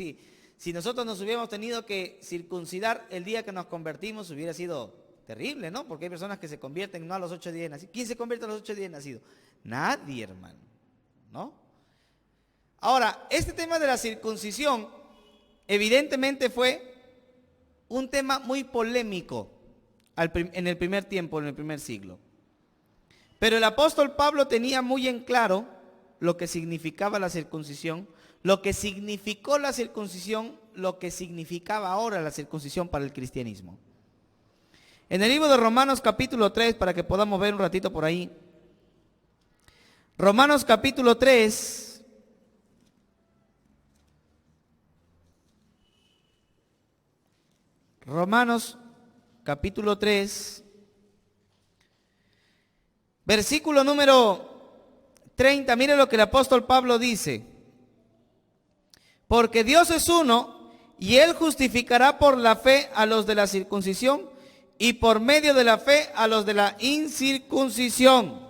si nosotros nos hubiéramos tenido que circuncidar el día que nos convertimos, hubiera sido terrible, ¿no? Porque hay personas que se convierten no a los 8 días de nacido. ¿Quién se convierte a los 8 días de nacido? Nadie, hermano, ¿no? Ahora, este tema de la circuncisión evidentemente fue un tema muy polémico en el primer tiempo, en el primer siglo. Pero el apóstol Pablo tenía muy en claro lo que significaba la circuncisión, lo que significó la circuncisión, lo que significaba ahora la circuncisión para el cristianismo. En el libro de Romanos capítulo 3, para que podamos ver un ratito por ahí. Romanos capítulo 3. Romanos capítulo 3. Versículo número 30. Mire lo que el apóstol Pablo dice. Porque Dios es uno y Él justificará por la fe a los de la circuncisión y por medio de la fe a los de la incircuncisión.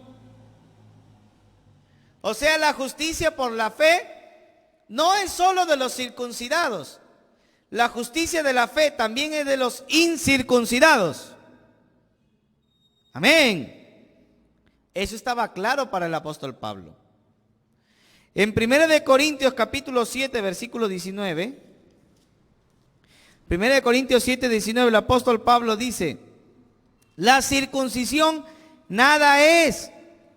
O sea, la justicia por la fe no es solo de los circuncidados. La justicia de la fe también es de los incircuncidados. Amén. Eso estaba claro para el apóstol Pablo. En 1 de Corintios capítulo 7, versículo 19. 1 de Corintios 7, 19, el apóstol Pablo dice: la circuncisión nada es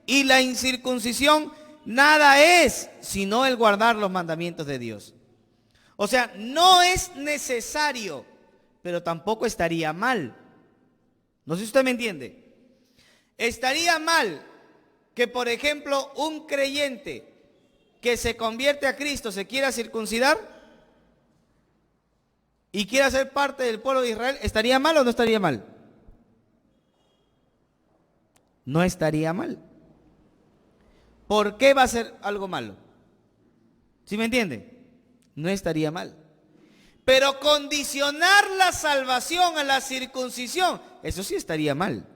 y la incircuncisión nada es, sino el guardar los mandamientos de Dios. O sea, no es necesario, pero tampoco estaría mal. No sé si usted me entiende. Estaría mal que, por ejemplo, un creyente que se convierte a Cristo se quiera circuncidar y quiera ser parte del pueblo de Israel. ¿Estaría mal o no estaría mal? No estaría mal. ¿Por qué va a ser algo malo? ¿Sí me entiende? No estaría mal. Pero condicionar la salvación a la circuncisión, eso sí estaría mal.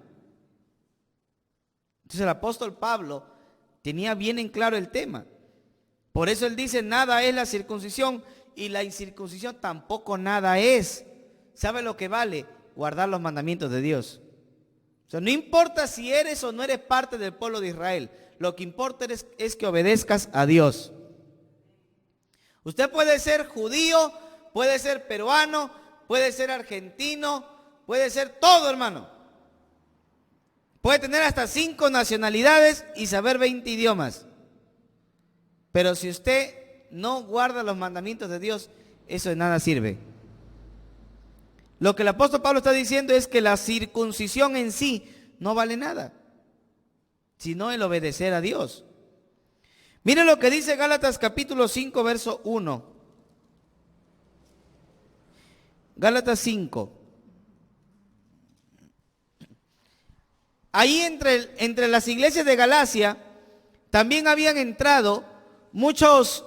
Entonces el apóstol Pablo tenía bien en claro el tema. Por eso él dice: nada es la circuncisión y la incircuncisión tampoco nada es. ¿Sabe lo que vale? Guardar los mandamientos de Dios. O sea, no importa si eres o no eres parte del pueblo de Israel. Lo que importa es que obedezcas a Dios. Usted puede ser judío, puede ser peruano, puede ser argentino, puede ser todo, hermano. Puede tener hasta 5 nacionalidades y saber 20 idiomas. Pero si usted no guarda los mandamientos de Dios, eso de nada sirve. Lo que el apóstol Pablo está diciendo es que la circuncisión en sí no vale nada, sino el obedecer a Dios. Mire lo que dice Gálatas capítulo 5, verso 1. Gálatas 5. Ahí entre las iglesias de Galacia también habían entrado muchos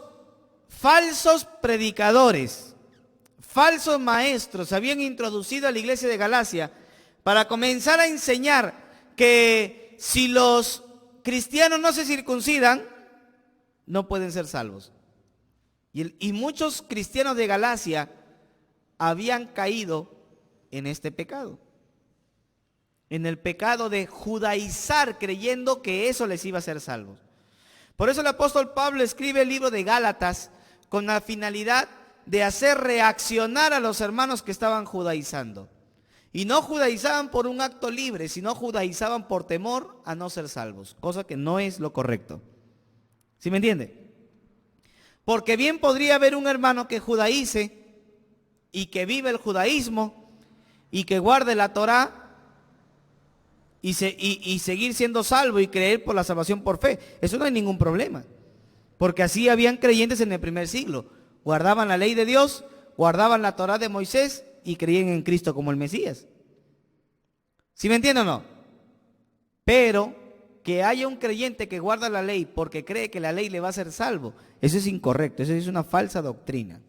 falsos predicadores, falsos maestros. Habían introducido a la iglesia de Galacia para comenzar a enseñar que si los cristianos no se circuncidan, no pueden ser salvos. Y muchos cristianos de Galacia habían caído en este pecado. En el pecado de judaizar, creyendo que eso les iba a hacer salvos. Por eso el apóstol Pablo escribe el libro de Gálatas con la finalidad de hacer reaccionar a los hermanos que estaban judaizando. Y no judaizaban por un acto libre, sino judaizaban por temor a no ser salvos, cosa que no es lo correcto. ¿Sí me entiende? Porque bien podría haber un hermano que judaice y que vive el judaísmo y que guarde la Torá y seguir siendo salvo y creer por la salvación por fe. Eso no hay ningún problema. Porque así habían creyentes en el primer siglo. Guardaban la ley de Dios, guardaban la Torá de Moisés y creían en Cristo como el Mesías. ¿Sí me entienden o no? Pero que haya un creyente que guarda la ley porque cree que la ley le va a hacer salvo, eso es incorrecto, eso es una falsa doctrina.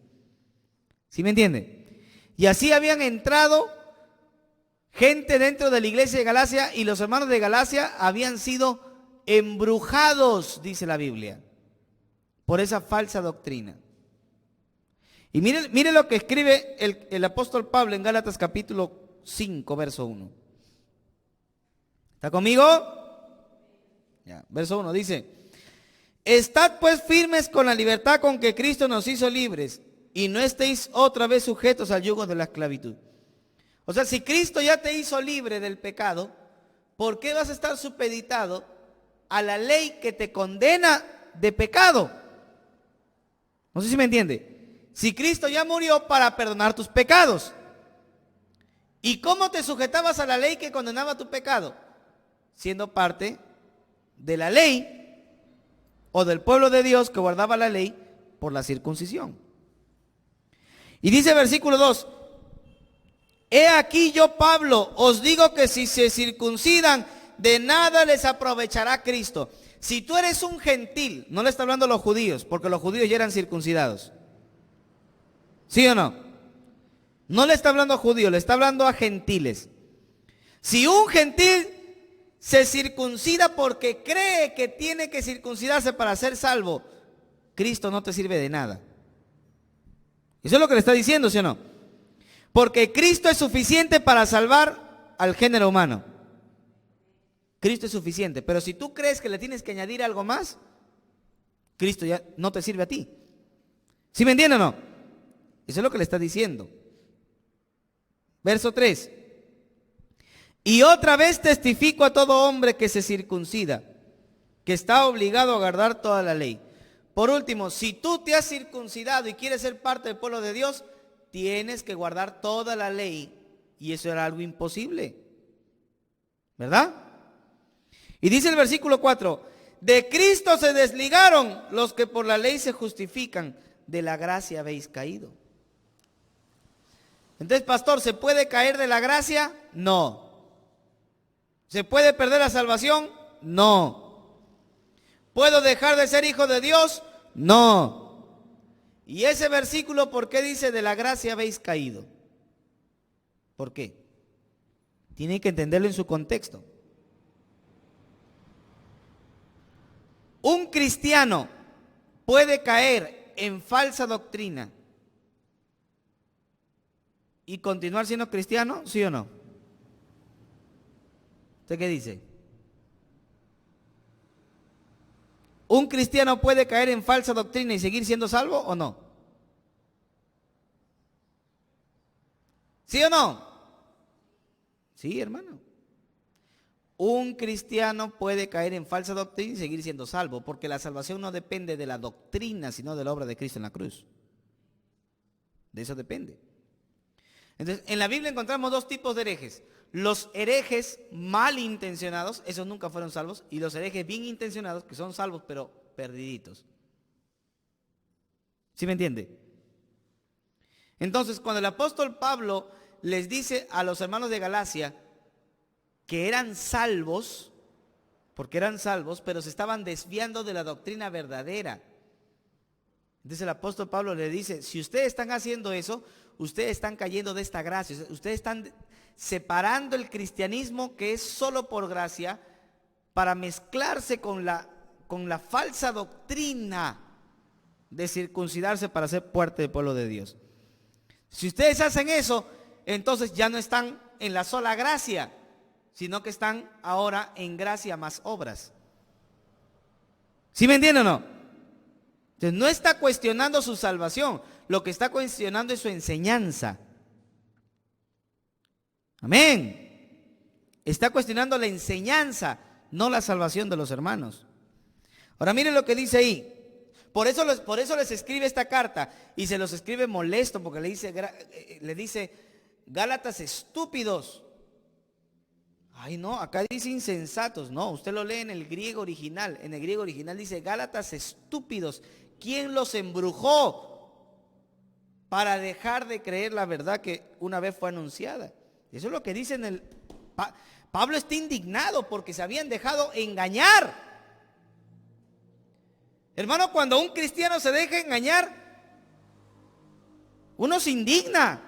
¿Sí me entienden? Y así habían entrado gente dentro de la iglesia de Galacia y los hermanos de Galacia habían sido embrujados, dice la Biblia, por esa falsa doctrina. Y mire lo que escribe el apóstol Pablo en Gálatas capítulo 5, verso 1. ¿Está conmigo? Ya, verso 1 dice: estad pues firmes con la libertad con que Cristo nos hizo libres, y no estéis otra vez sujetos al yugo de la esclavitud. O sea, si Cristo ya te hizo libre del pecado, ¿por qué vas a estar supeditado a la ley que te condena de pecado? No sé si me entiende. Si Cristo ya murió para perdonar tus pecados, ¿y cómo te sujetabas a la ley que condenaba tu pecado? Siendo parte de la ley o del pueblo de Dios que guardaba la ley por la circuncisión. Y dice el versículo 2: he aquí yo, Pablo, os digo que si se circuncidan, de nada les aprovechará Cristo. Si tú eres un gentil, no le está hablando a los judíos, porque los judíos ya eran circuncidados. ¿Sí o no? No le está hablando a judíos, le está hablando a gentiles. Si un gentil se circuncida porque cree que tiene que circuncidarse para ser salvo, Cristo no te sirve de nada. Eso es lo que le está diciendo, ¿sí o no? Porque Cristo es suficiente para salvar al género humano. Cristo es suficiente. Pero si tú crees que le tienes que añadir algo más, Cristo ya no te sirve a ti. ¿Sí me entienden o no? Eso es lo que le está diciendo. Verso 3. Y otra vez testifico a todo hombre que se circuncida, que está obligado a guardar toda la ley. Por último, si tú te has circuncidado y quieres ser parte del pueblo de Dios, tienes que guardar toda la ley. Y eso era algo imposible, ¿verdad? Y dice el versículo 4: de Cristo se desligaron los que por la ley se justifican, de la gracia habéis caído. Entonces, pastor, ¿se puede caer de la gracia? No. ¿Se puede perder la salvación? No. ¿Puedo dejar de ser hijo de Dios? No. Y ese versículo, ¿por qué dice de la gracia habéis caído? ¿Por qué? Tiene que entenderlo en su contexto. Un cristiano puede caer en falsa doctrina y continuar siendo cristiano, ¿sí o no? ¿Usted qué dice? ¿Un cristiano puede caer en falsa doctrina y seguir siendo salvo o no? ¿Sí o no? Sí, hermano. Un cristiano puede caer en falsa doctrina y seguir siendo salvo, porque la salvación no depende de la doctrina, sino de la obra de Cristo en la cruz. De eso depende. Entonces, en la Biblia encontramos dos tipos de herejes. Los herejes malintencionados, esos nunca fueron salvos, y los herejes bien intencionados, que son salvos pero perdiditos. ¿Sí me entiende? Entonces, cuando el apóstol Pablo les dice a los hermanos de Galacia que eran salvos, porque eran salvos, pero se estaban desviando de la doctrina verdadera. Entonces el apóstol Pablo le dice: si ustedes están haciendo eso, ustedes están cayendo de esta gracia, ustedes están separando el cristianismo que es solo por gracia para mezclarse con la falsa doctrina de circuncidarse para ser parte del pueblo de Dios. Si ustedes hacen eso, entonces ya no están en la sola gracia, sino que están ahora en gracia más obras. ¿Sí me entienden o no? Entonces no está cuestionando su salvación, lo que está cuestionando es su enseñanza. Amén. Está cuestionando la enseñanza, no la salvación de los hermanos. Ahora miren lo que dice ahí. Por eso les escribe esta carta y se los escribe molesto, porque le dice Gálatas estúpidos. Ay, no, acá dice insensatos. No, usted lo lee en el griego original. En el griego original dice Gálatas estúpidos. ¿Quién los embrujó para dejar de creer la verdad que una vez fue anunciada. Eso es lo que dice en el... Pablo está indignado porque se habían dejado engañar. Hermano, cuando un cristiano se deja engañar, uno se indigna.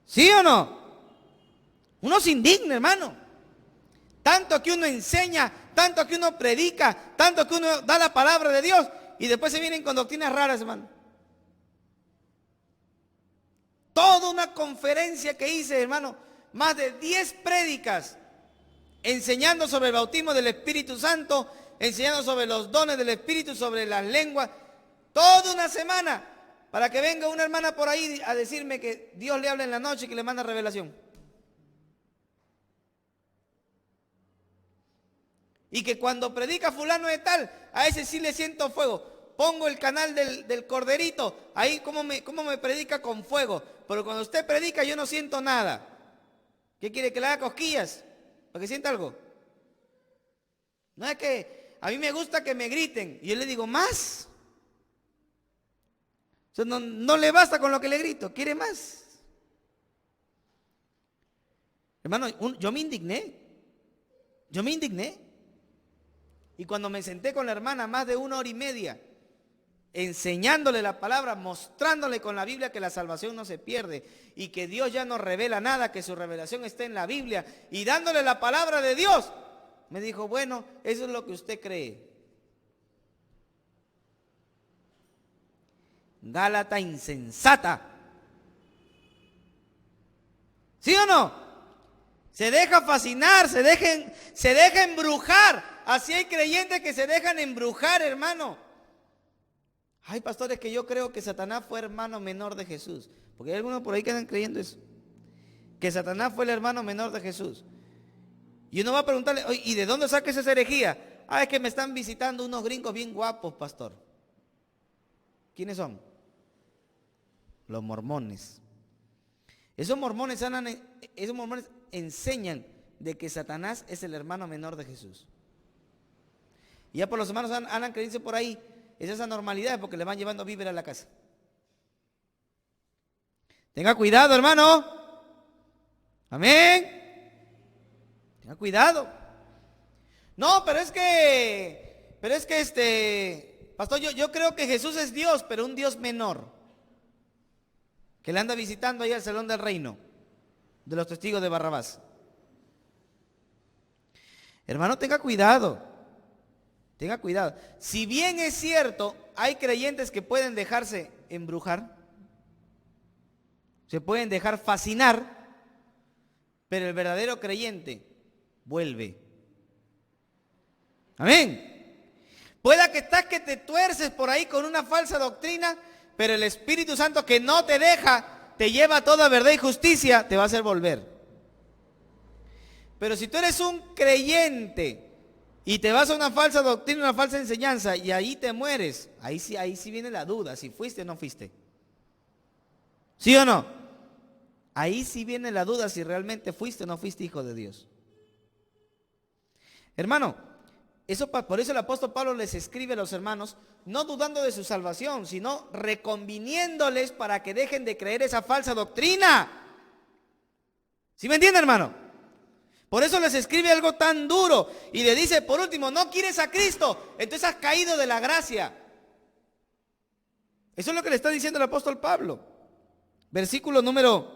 ¿Sí o no? Uno se indigna, hermano. Tanto que uno enseña, tanto que uno predica, tanto que uno da la palabra de Dios y después se vienen con doctrinas raras, hermano. Toda una conferencia que hice, hermano, más de 10 prédicas enseñando sobre el bautismo del Espíritu Santo, enseñando sobre los dones del Espíritu, sobre las lenguas, toda una semana, para que venga una hermana por ahí a decirme que Dios le habla en la noche y que le manda revelación. Y que cuando predica fulano de tal, a ese sí le siento fuego. Pongo el canal del corderito, ahí cómo me predica con fuego. Pero cuando usted predica yo no siento nada. ¿Qué quiere? ¿Que le haga cosquillas? ¿Para que sienta algo? No es que a mí me gusta que me griten. Y yo le digo, más. O sea, no le basta con lo que le grito, quiere más. Hermano, yo me indigné. Y cuando me senté con la hermana más de 1 hora y media, enseñándole la palabra, mostrándole con la Biblia que la salvación no se pierde y que Dios ya no revela nada, que su revelación está en la Biblia, y dándole la palabra de Dios, me dijo, bueno, eso es lo que usted cree. Gálata insensata. ¿Sí o no? Se deja fascinar, se deja embrujar. Así hay creyentes que se dejan embrujar, hermano. Hay pastores que yo creo que Satanás fue hermano menor de Jesús. Porque hay algunos por ahí que andan creyendo eso. Que Satanás fue el hermano menor de Jesús. Y uno va a preguntarle, oye, ¿y de dónde saca esa herejía? Ah, es que me están visitando unos gringos bien guapos, pastor. ¿Quiénes son? Los mormones. Esos mormones enseñan de que Satanás es el hermano menor de Jesús. Y ya por los hermanos andan creyendo por ahí. Es esa normalidad porque le van llevando víveres a la casa. Tenga cuidado, hermano. Amén. Tenga cuidado. No, pero es que pastor, yo creo que Jesús es Dios, pero un Dios menor. Que le anda visitando ahí al salón del reino de los testigos de Barrabás. Hermano, tenga cuidado. Tenga cuidado. Si bien es cierto, hay creyentes que pueden dejarse embrujar, se pueden dejar fascinar, pero el verdadero creyente vuelve. Amén. Pueda que estás que te tuerces por ahí con una falsa doctrina, pero el Espíritu Santo que no te deja, te lleva a toda verdad y justicia, te va a hacer volver. Pero si tú eres un creyente y te vas a una falsa doctrina, una falsa enseñanza, y ahí te mueres, ahí sí viene la duda, si fuiste o no fuiste. ¿Sí o no? Ahí sí viene la duda si realmente fuiste o no fuiste hijo de Dios. Hermano, por eso el apóstol Pablo les escribe a los hermanos, no dudando de su salvación, sino reconviniéndoles para que dejen de creer esa falsa doctrina. ¿Sí me entiende, hermano? Por eso les escribe algo tan duro y le dice, por último, no quieres a Cristo, entonces has caído de la gracia. Eso es lo que le está diciendo el apóstol Pablo. Versículo número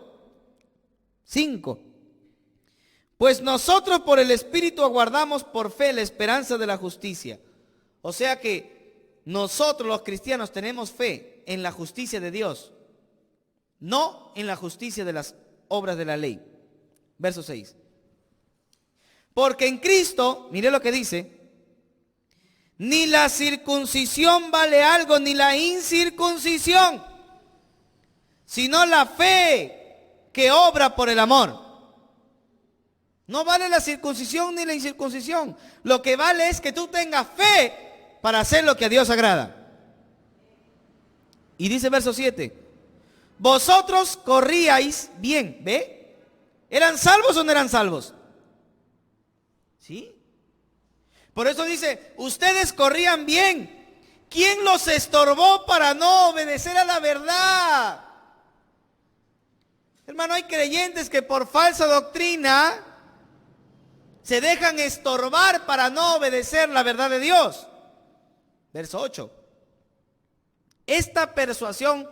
5. Pues nosotros por el Espíritu aguardamos por fe la esperanza de la justicia. O sea que nosotros los cristianos tenemos fe en la justicia de Dios, no en la justicia de las obras de la ley. Verso 6. Porque en Cristo, mire lo que dice, ni la circuncisión vale algo, ni la incircuncisión, sino la fe que obra por el amor. No vale la circuncisión ni la incircuncisión. Lo que vale es que tú tengas fe para hacer lo que a Dios agrada. Y dice verso 7, vosotros corríais bien, ¿ve? ¿Eran salvos o no eran salvos? ¿Sí? Por eso dice, ustedes corrían bien. ¿Quién los estorbó para no obedecer a la verdad? Hermano, hay creyentes que por falsa doctrina se dejan estorbar para no obedecer la verdad de Dios. Verso 8. Esta persuasión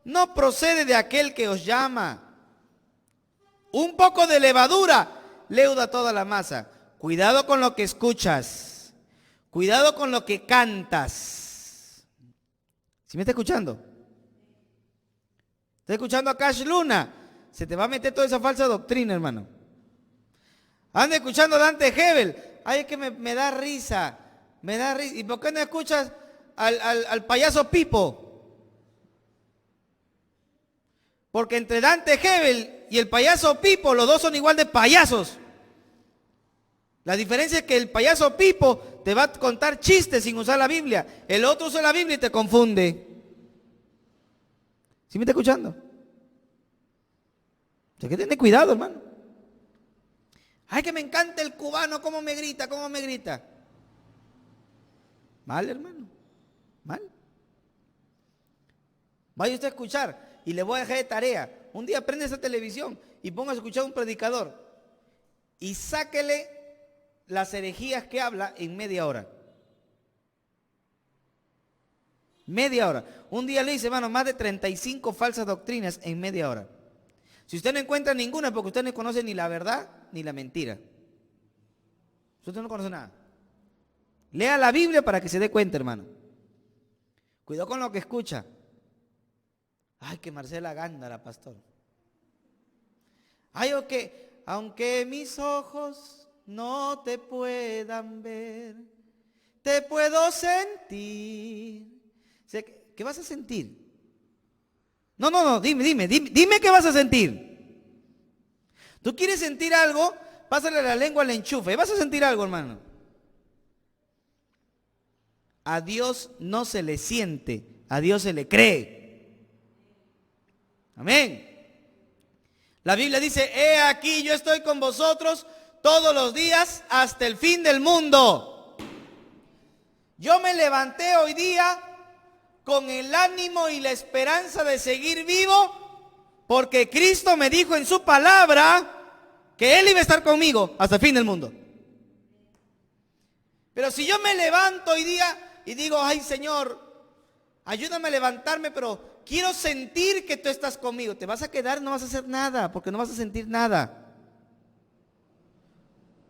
no procede de aquel que os llama. Un poco de levadura leuda toda la masa. Cuidado con lo que escuchas. Cuidado con lo que cantas. ¿Sí me está escuchando? ¿Está escuchando a Cash Luna? Se te va a meter toda esa falsa doctrina, hermano. Anda escuchando a Dante Hebel. Ay, es que me da risa. Me da risa. ¿Y por qué no escuchas al payaso Pipo? Porque entre Dante Hebel y el payaso Pipo, los dos son igual de payasos. La diferencia es que el payaso Pipo te va a contar chistes sin usar la Biblia. El otro usa la Biblia y te confunde. ¿Sí me está escuchando? Hay que tener cuidado, hermano. Ay, que me encanta el cubano, cómo me grita, cómo me grita. Mal, hermano. Mal. Vaya usted a escuchar y le voy a dejar de tarea. Un día prende esa televisión y ponga a escuchar a un predicador y sáquele las herejías que habla en media hora. Media hora. Un día le hice, hermano, más de 35 falsas doctrinas en media hora. Si usted no encuentra ninguna, porque usted no conoce ni la verdad ni la mentira. Usted no conoce nada. Lea la Biblia para que se dé cuenta, hermano. Cuidado con lo que escucha. Ay, que Marcela Gándara, pastor. Ay, aunque mis ojos no te puedan ver, te puedo sentir. ¿Qué vas a sentir? No, dime qué vas a sentir. ¿Tú quieres sentir algo? Pásale la lengua al enchufe. ¿Vas a sentir algo, hermano? A Dios no se le siente, a Dios se le cree. Amén. La Biblia dice, he aquí yo estoy con vosotros todos los días hasta el fin del mundo. Yo me levanté hoy día con el ánimo y la esperanza de seguir vivo, porque Cristo me dijo en su palabra que Él iba a estar conmigo hasta el fin del mundo. Pero si yo me levanto hoy día y digo, ay Señor, ayúdame a levantarme, pero quiero sentir que tú estás conmigo, te vas a quedar, no vas a hacer nada, porque no vas a sentir nada.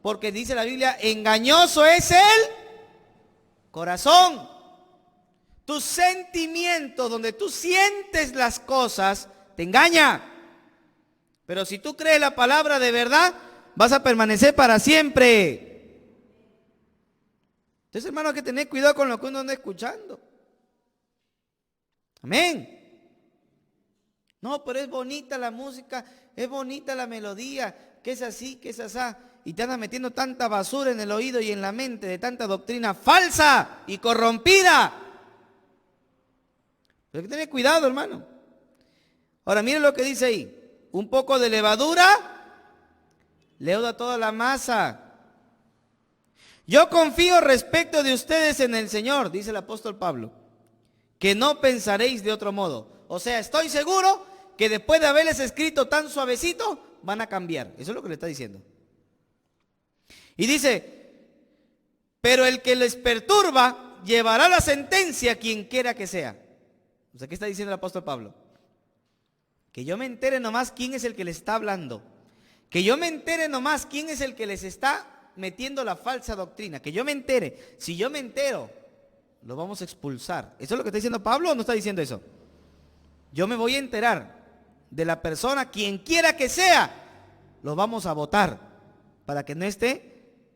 Porque dice la Biblia, engañoso es el corazón. Tus sentimientos, donde tú sientes las cosas, te engaña. Pero si tú crees la palabra de verdad, vas a permanecer para siempre. Entonces, hermano, hay que tener cuidado con lo que uno anda escuchando. Amén. No, pero es bonita la música, es bonita la melodía, que es así, que es asá. Y te andas metiendo tanta basura en el oído y en la mente de tanta doctrina falsa y corrompida. Pero hay que tener cuidado, hermano. Ahora, miren lo que dice ahí. Un poco de levadura leuda toda la masa. Yo confío respecto de ustedes en el Señor, dice el apóstol Pablo, que no pensaréis de otro modo. O sea, estoy seguro que después de haberles escrito tan suavecito, van a cambiar. Eso es lo que le está diciendo. Y dice, pero el que les perturba llevará la sentencia quien quiera que sea. O sea, ¿qué está diciendo el apóstol Pablo? Que yo me entere nomás quién es el que les está hablando. Que yo me entere nomás quién es el que les está metiendo la falsa doctrina. Que yo me entere. Si yo me entero, lo vamos a expulsar. ¿Eso es lo que está diciendo Pablo o no está diciendo eso? Yo me voy a enterar de la persona, quien quiera que sea, lo vamos a votar para que no esté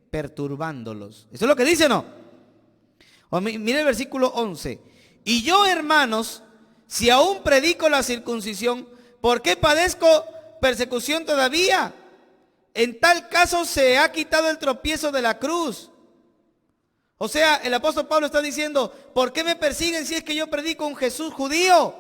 perturbándolos. ¿Eso es lo que dice o no? Mire el versículo 11. Y yo, hermanos, si aún predico la circuncisión, ¿por qué padezco persecución todavía? En tal caso se ha quitado el tropiezo de la cruz. O sea, el apóstol Pablo está diciendo, ¿por qué me persiguen si es que yo predico un Jesús judío?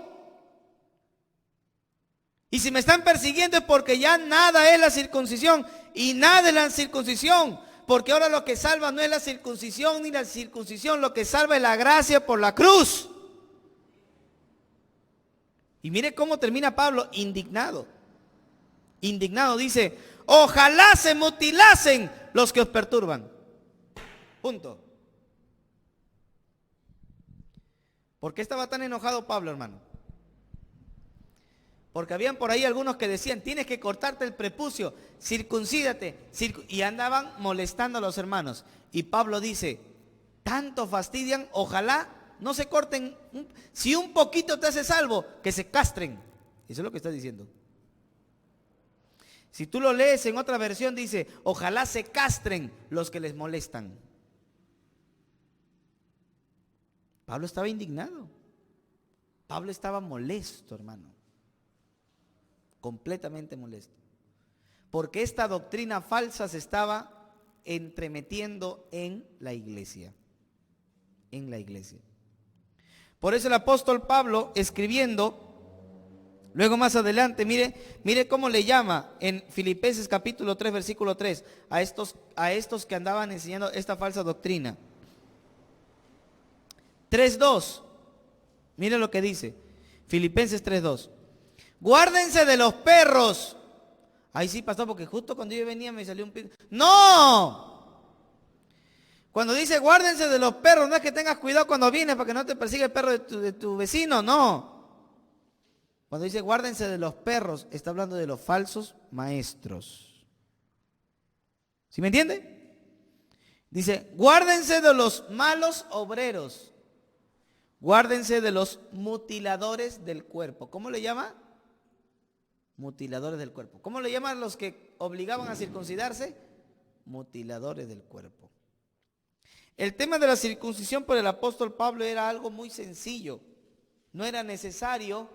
Y si me están persiguiendo es porque ya nada es la circuncisión y nada es la circuncisión. Porque ahora lo que salva no es la circuncisión ni la circuncisión, lo que salva es la gracia por la cruz. Y mire cómo termina Pablo, indignado. indignado, dice, ojalá se mutilasen los que os perturban. Punto. ¿Por qué estaba tan enojado Pablo, hermano? Porque habían por ahí algunos que decían, tienes que cortarte el prepucio, circuncídate, y andaban molestando a los hermanos. Y Pablo dice, tanto fastidian, ojalá no se corten, si un poquito te hace salvo, que se castren. Eso es lo que está diciendo. Si tú lo lees en otra versión, dice, ojalá se castren los que les molestan. Pablo estaba indignado. Pablo estaba molesto, hermano. Completamente molesto. Porque esta doctrina falsa se estaba entremetiendo en la iglesia. En la iglesia. Por eso el apóstol Pablo, escribiendo, luego más adelante, mire cómo le llama en Filipenses capítulo 3, versículo 3, a estos que andaban enseñando esta falsa doctrina. 3:2, mire lo que dice, Filipenses 3:2. Guárdense de los perros. Ay, sí, pastor, porque justo cuando yo venía me salió un perro. ¡No! Cuando dice guárdense de los perros, no es que tengas cuidado cuando vienes para que no te persiga el perro de tu vecino, no. Cuando dice guárdense de los perros, está hablando de los falsos maestros. ¿Sí me entiende? Dice, guárdense de los malos obreros. Guárdense de los mutiladores del cuerpo. ¿Cómo le llama? Mutiladores del cuerpo. ¿Cómo le llaman los que obligaban a circuncidarse? Mutiladores del cuerpo. El tema de la circuncisión por el apóstol Pablo era algo muy sencillo. No era necesario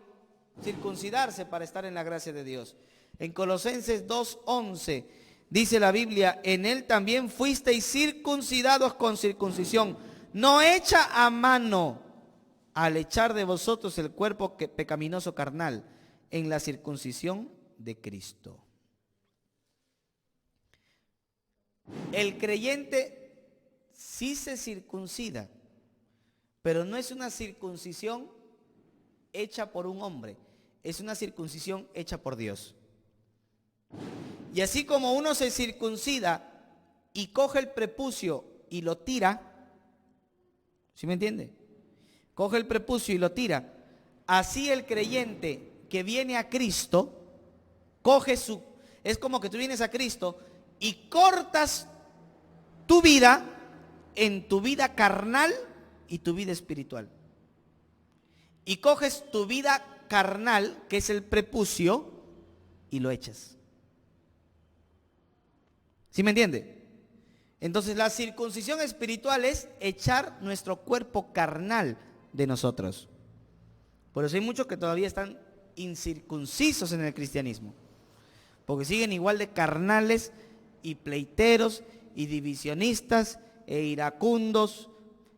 circuncidarse para estar en la gracia de Dios. En Colosenses 2:11 dice la Biblia, en él también fuisteis circuncidados con circuncisión, no hecha a mano, al echar de vosotros el cuerpo pecaminoso carnal, en la circuncisión de Cristo. El creyente sí se circuncida, pero no es una circuncisión hecha por un hombre, es una circuncisión hecha por Dios. Y así como uno se circuncida y coge el prepucio y lo tira, ¿sí me entiende? Coge el prepucio y lo tira. Así el creyente que viene a Cristo, es como que tú vienes a Cristo y cortas tu vida en tu vida carnal y tu vida espiritual. Y coges tu vida carnal, que es el prepucio, y lo echas. ¿Sí me entiende? Entonces la circuncisión espiritual es echar nuestro cuerpo carnal de nosotros. Por eso hay muchos que todavía están incircuncisos en el cristianismo, porque siguen igual de carnales y pleiteros y divisionistas e iracundos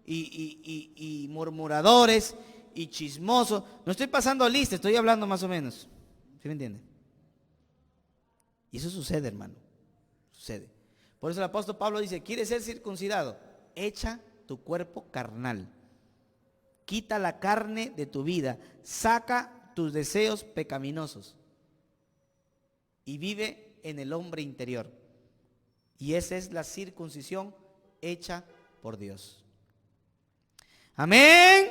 y murmuradores y chismosos. No estoy pasando lista, estoy hablando más o menos. ¿Sí me entiende? Y eso sucede, hermano. Sucede. Por eso el apóstol Pablo dice, ¿quieres ser circuncidado? Echa tu cuerpo carnal. Quita la carne de tu vida. Saca tus deseos pecaminosos y vive en el hombre interior. Y esa es la circuncisión hecha por Dios. Amén.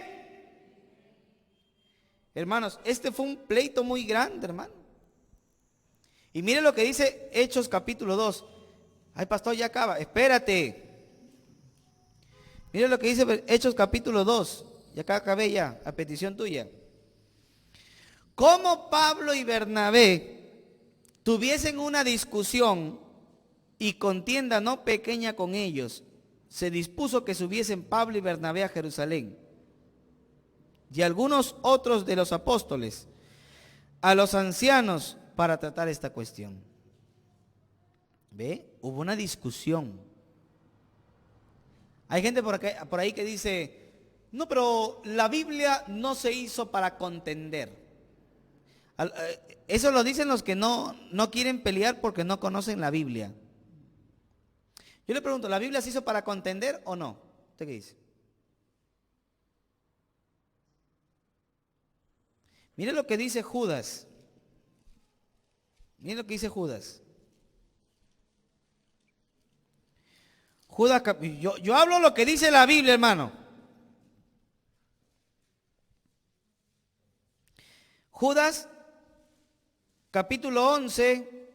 Hermanos, este fue un pleito muy grande, hermano. Y mire lo que dice Hechos capítulo 2. Ay, pastor, ya acaba. Espérate. Mire lo que dice Hechos capítulo 2. Y acá acabé ya, a petición tuya. Como Pablo y Bernabé tuviesen una discusión y contienda no pequeña con ellos, se dispuso que subiesen Pablo y Bernabé a Jerusalén, y algunos otros de los apóstoles, a los ancianos para tratar esta cuestión. ¿Ve? Hubo una discusión. Hay gente por ahí que dice, no, pero la Biblia no se hizo para contender. Eso lo dicen los que no quieren pelear porque no conocen la Biblia. Yo le pregunto, ¿la Biblia se hizo para contender o no? ¿Usted qué dice? Mire lo que dice Judas. Miren lo que dice Judas. Judas, yo hablo lo que dice la Biblia, hermano. Judas, capítulo 11.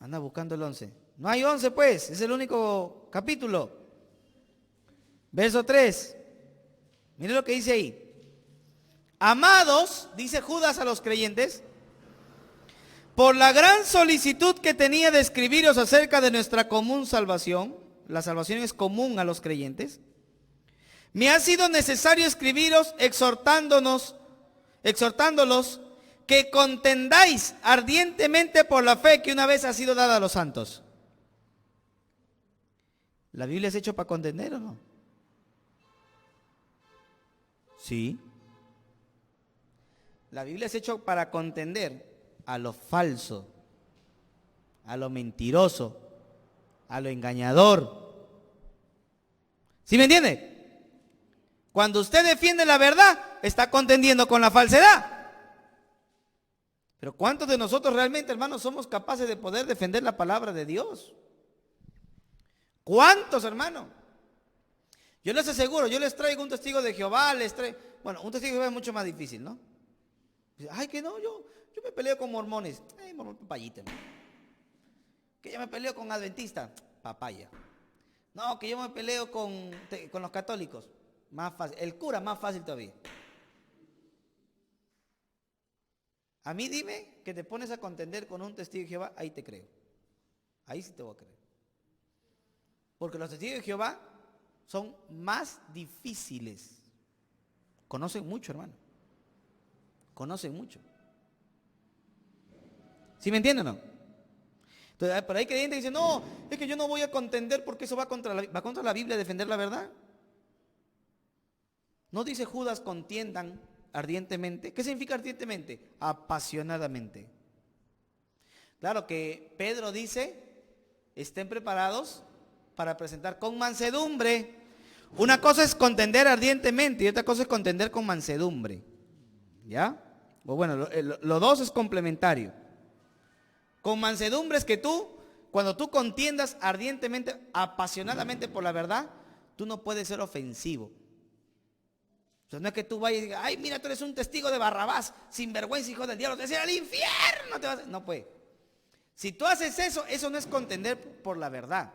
Anda buscando el 11. No hay 11 pues, es el único capítulo. Verso 3. Miren lo que dice ahí. Amados, dice Judas a los creyentes, por la gran solicitud que tenía de escribiros acerca de nuestra común salvación, la salvación es común a los creyentes, me ha sido necesario escribiros exhortándolos que contendáis ardientemente por la fe que una vez ha sido dada a los santos. ¿La Biblia es hecho para contender o no? Sí. La Biblia es hecho para contender a lo falso, a lo mentiroso, a lo engañador. ¿Sí me entiende? Cuando usted defiende la verdad, está contendiendo con la falsedad. Pero ¿cuántos de nosotros realmente, hermanos, somos capaces de poder defender la palabra de Dios? ¿Cuántos, hermano? Yo les aseguro, yo les traigo un testigo de Jehová, bueno, un testigo de Jehová es mucho más difícil, ¿no? Ay, que no, yo me peleo con mormones. Ay, mormón, papayita. Que yo me peleo con adventistas. Papaya. No, que yo me peleo con los católicos. Más fácil. El cura, más fácil todavía. A mí dime que te pones a contender con un testigo de Jehová, ahí te creo. Ahí sí te voy a creer. Porque los testigos de Jehová son más difíciles. Conocen mucho, hermano. Conocen mucho. ¿Sí me entienden o no? Entonces, por ahí creyentes que dicen, no, es que yo no voy a contender porque eso va contra la Biblia, defender la verdad. ¿No dice Judas contiendan ardientemente? ¿Qué significa ardientemente? Apasionadamente. Claro que Pedro dice, estén preparados para presentar con mansedumbre. Una cosa es contender ardientemente y otra cosa es contender con mansedumbre. ¿Ya? O bueno, los dos es complementario. Con mansedumbre es que cuando tú contiendas ardientemente, apasionadamente por la verdad, tú no puedes ser ofensivo. O sea, no es que tú vayas y digas, ay, mira, tú eres un testigo de Barrabás, sinvergüenza, hijo del diablo, te vas a ir al infierno. No puede. Si tú haces eso, eso no es contender por la verdad.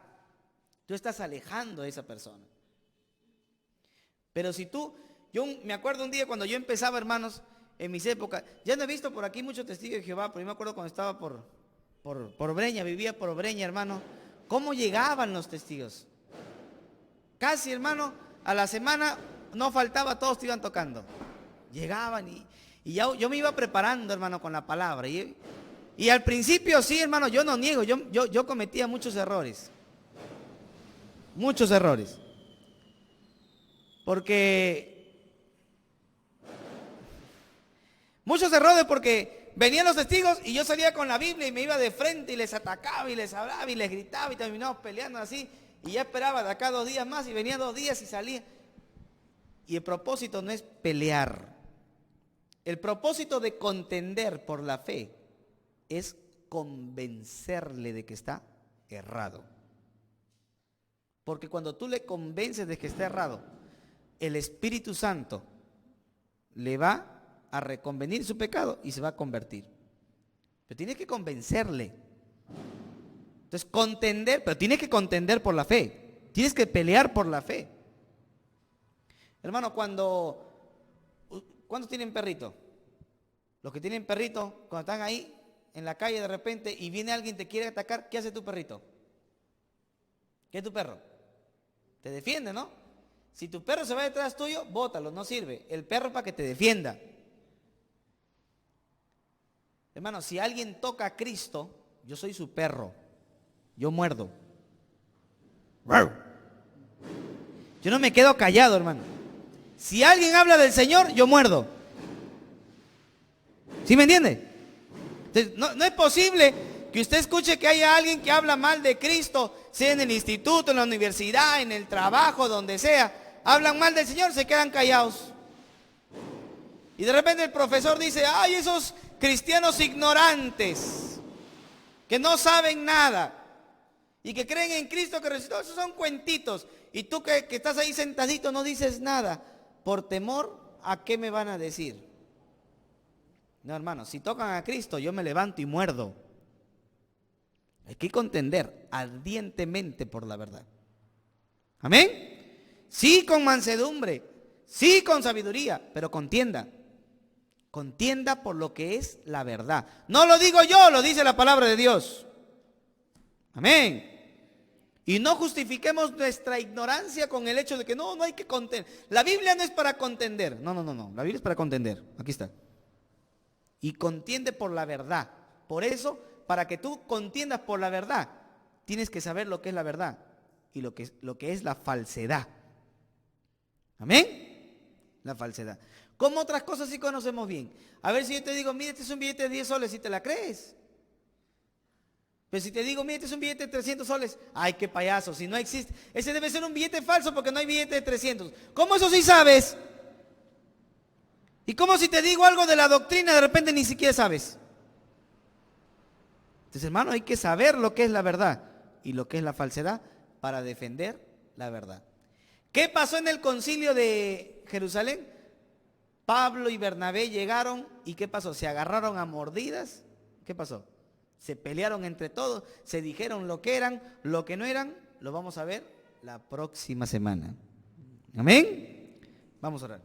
Tú estás alejando a esa persona. Pero si yo me acuerdo un día cuando yo empezaba, hermanos, en mis épocas, ya no he visto por aquí muchos testigos de Jehová, pero yo me acuerdo cuando estaba por Breña, vivía por Breña, hermano, cómo llegaban los testigos. Casi, hermano, a la semana no faltaba, todos te iban tocando. Llegaban y yo me iba preparando, hermano, con la palabra. Y al principio, sí, hermano, yo no niego, yo cometía muchos errores. Muchos errores. Muchos errores porque venían los testigos y yo salía con la Biblia y me iba de frente y les atacaba y les hablaba y les gritaba y terminábamos peleando así. Y ya esperaba de acá 2 días más y venía 2 días y salía. Y el propósito no es pelear. El propósito de contender por la fe es convencerle de que está errado. Porque cuando tú le convences de que está errado, el Espíritu Santo le va a reconvenir su pecado y se va a convertir. Pero tienes que convencerle. Entonces, contender, pero tienes que contender por la fe. Tienes que pelear por la fe. Hermano, ¿cuántos tienen perrito? Los que tienen perrito, cuando están ahí en la calle de repente y viene alguien y te quiere atacar, ¿qué hace tu perrito? ¿Qué es tu perro? Te defiende, ¿no? Si tu perro se va detrás tuyo, bótalo, no sirve. El perro es para que te defienda. Hermano, si alguien toca a Cristo, yo soy su perro. Yo muerdo. Yo no me quedo callado, hermano. Si alguien habla del Señor, yo muerdo. ¿Sí me entiende? Entonces, no es posible que usted escuche que haya alguien que habla mal de Cristo, sea en el instituto, en la universidad, en el trabajo, donde sea. Hablan mal del Señor, se quedan callados. Y de repente el profesor dice, ay, esos cristianos ignorantes. que no saben nada y que creen en Cristo que resucitó. Esos son cuentitos. Y tú que estás ahí sentadito no dices nada por temor a qué me van a decir. No, hermano, si tocan a Cristo, yo me levanto y muerdo. Hay que contender ardientemente por la verdad. Amén. Sí, con mansedumbre, sí, con sabiduría, pero contienda. Contienda por lo que es la verdad. No lo digo yo, lo dice la palabra de Dios. Amén. Y no justifiquemos nuestra ignorancia con el hecho de que no hay que contender. La Biblia no es para contender. No. La Biblia es para contender. Aquí está. Y contiende por la verdad. Por eso, para que tú contiendas por la verdad, tienes que saber lo que es la verdad y lo que es la falsedad. Amén. La falsedad. Como otras cosas sí conocemos bien. A ver si yo te digo, mira, este es un billete de 10 soles, si te la crees. Pero si te digo, mira, este es un billete de 300 soles, ay, qué payaso, si no existe. Ese debe ser un billete falso porque no hay billete de 300. ¿Cómo eso sí sabes? ¿Y cómo si te digo algo de la doctrina, de repente ni siquiera sabes? Entonces, hermano, hay que saber lo que es la verdad y lo que es la falsedad para defender la verdad. ¿Qué pasó en el concilio de Jerusalén? Pablo y Bernabé llegaron y ¿qué pasó? Se agarraron a mordidas. ¿Qué pasó? Se pelearon entre todos, se dijeron lo que eran, lo que no eran. Lo vamos a ver la próxima semana. Amén. Vamos a orar.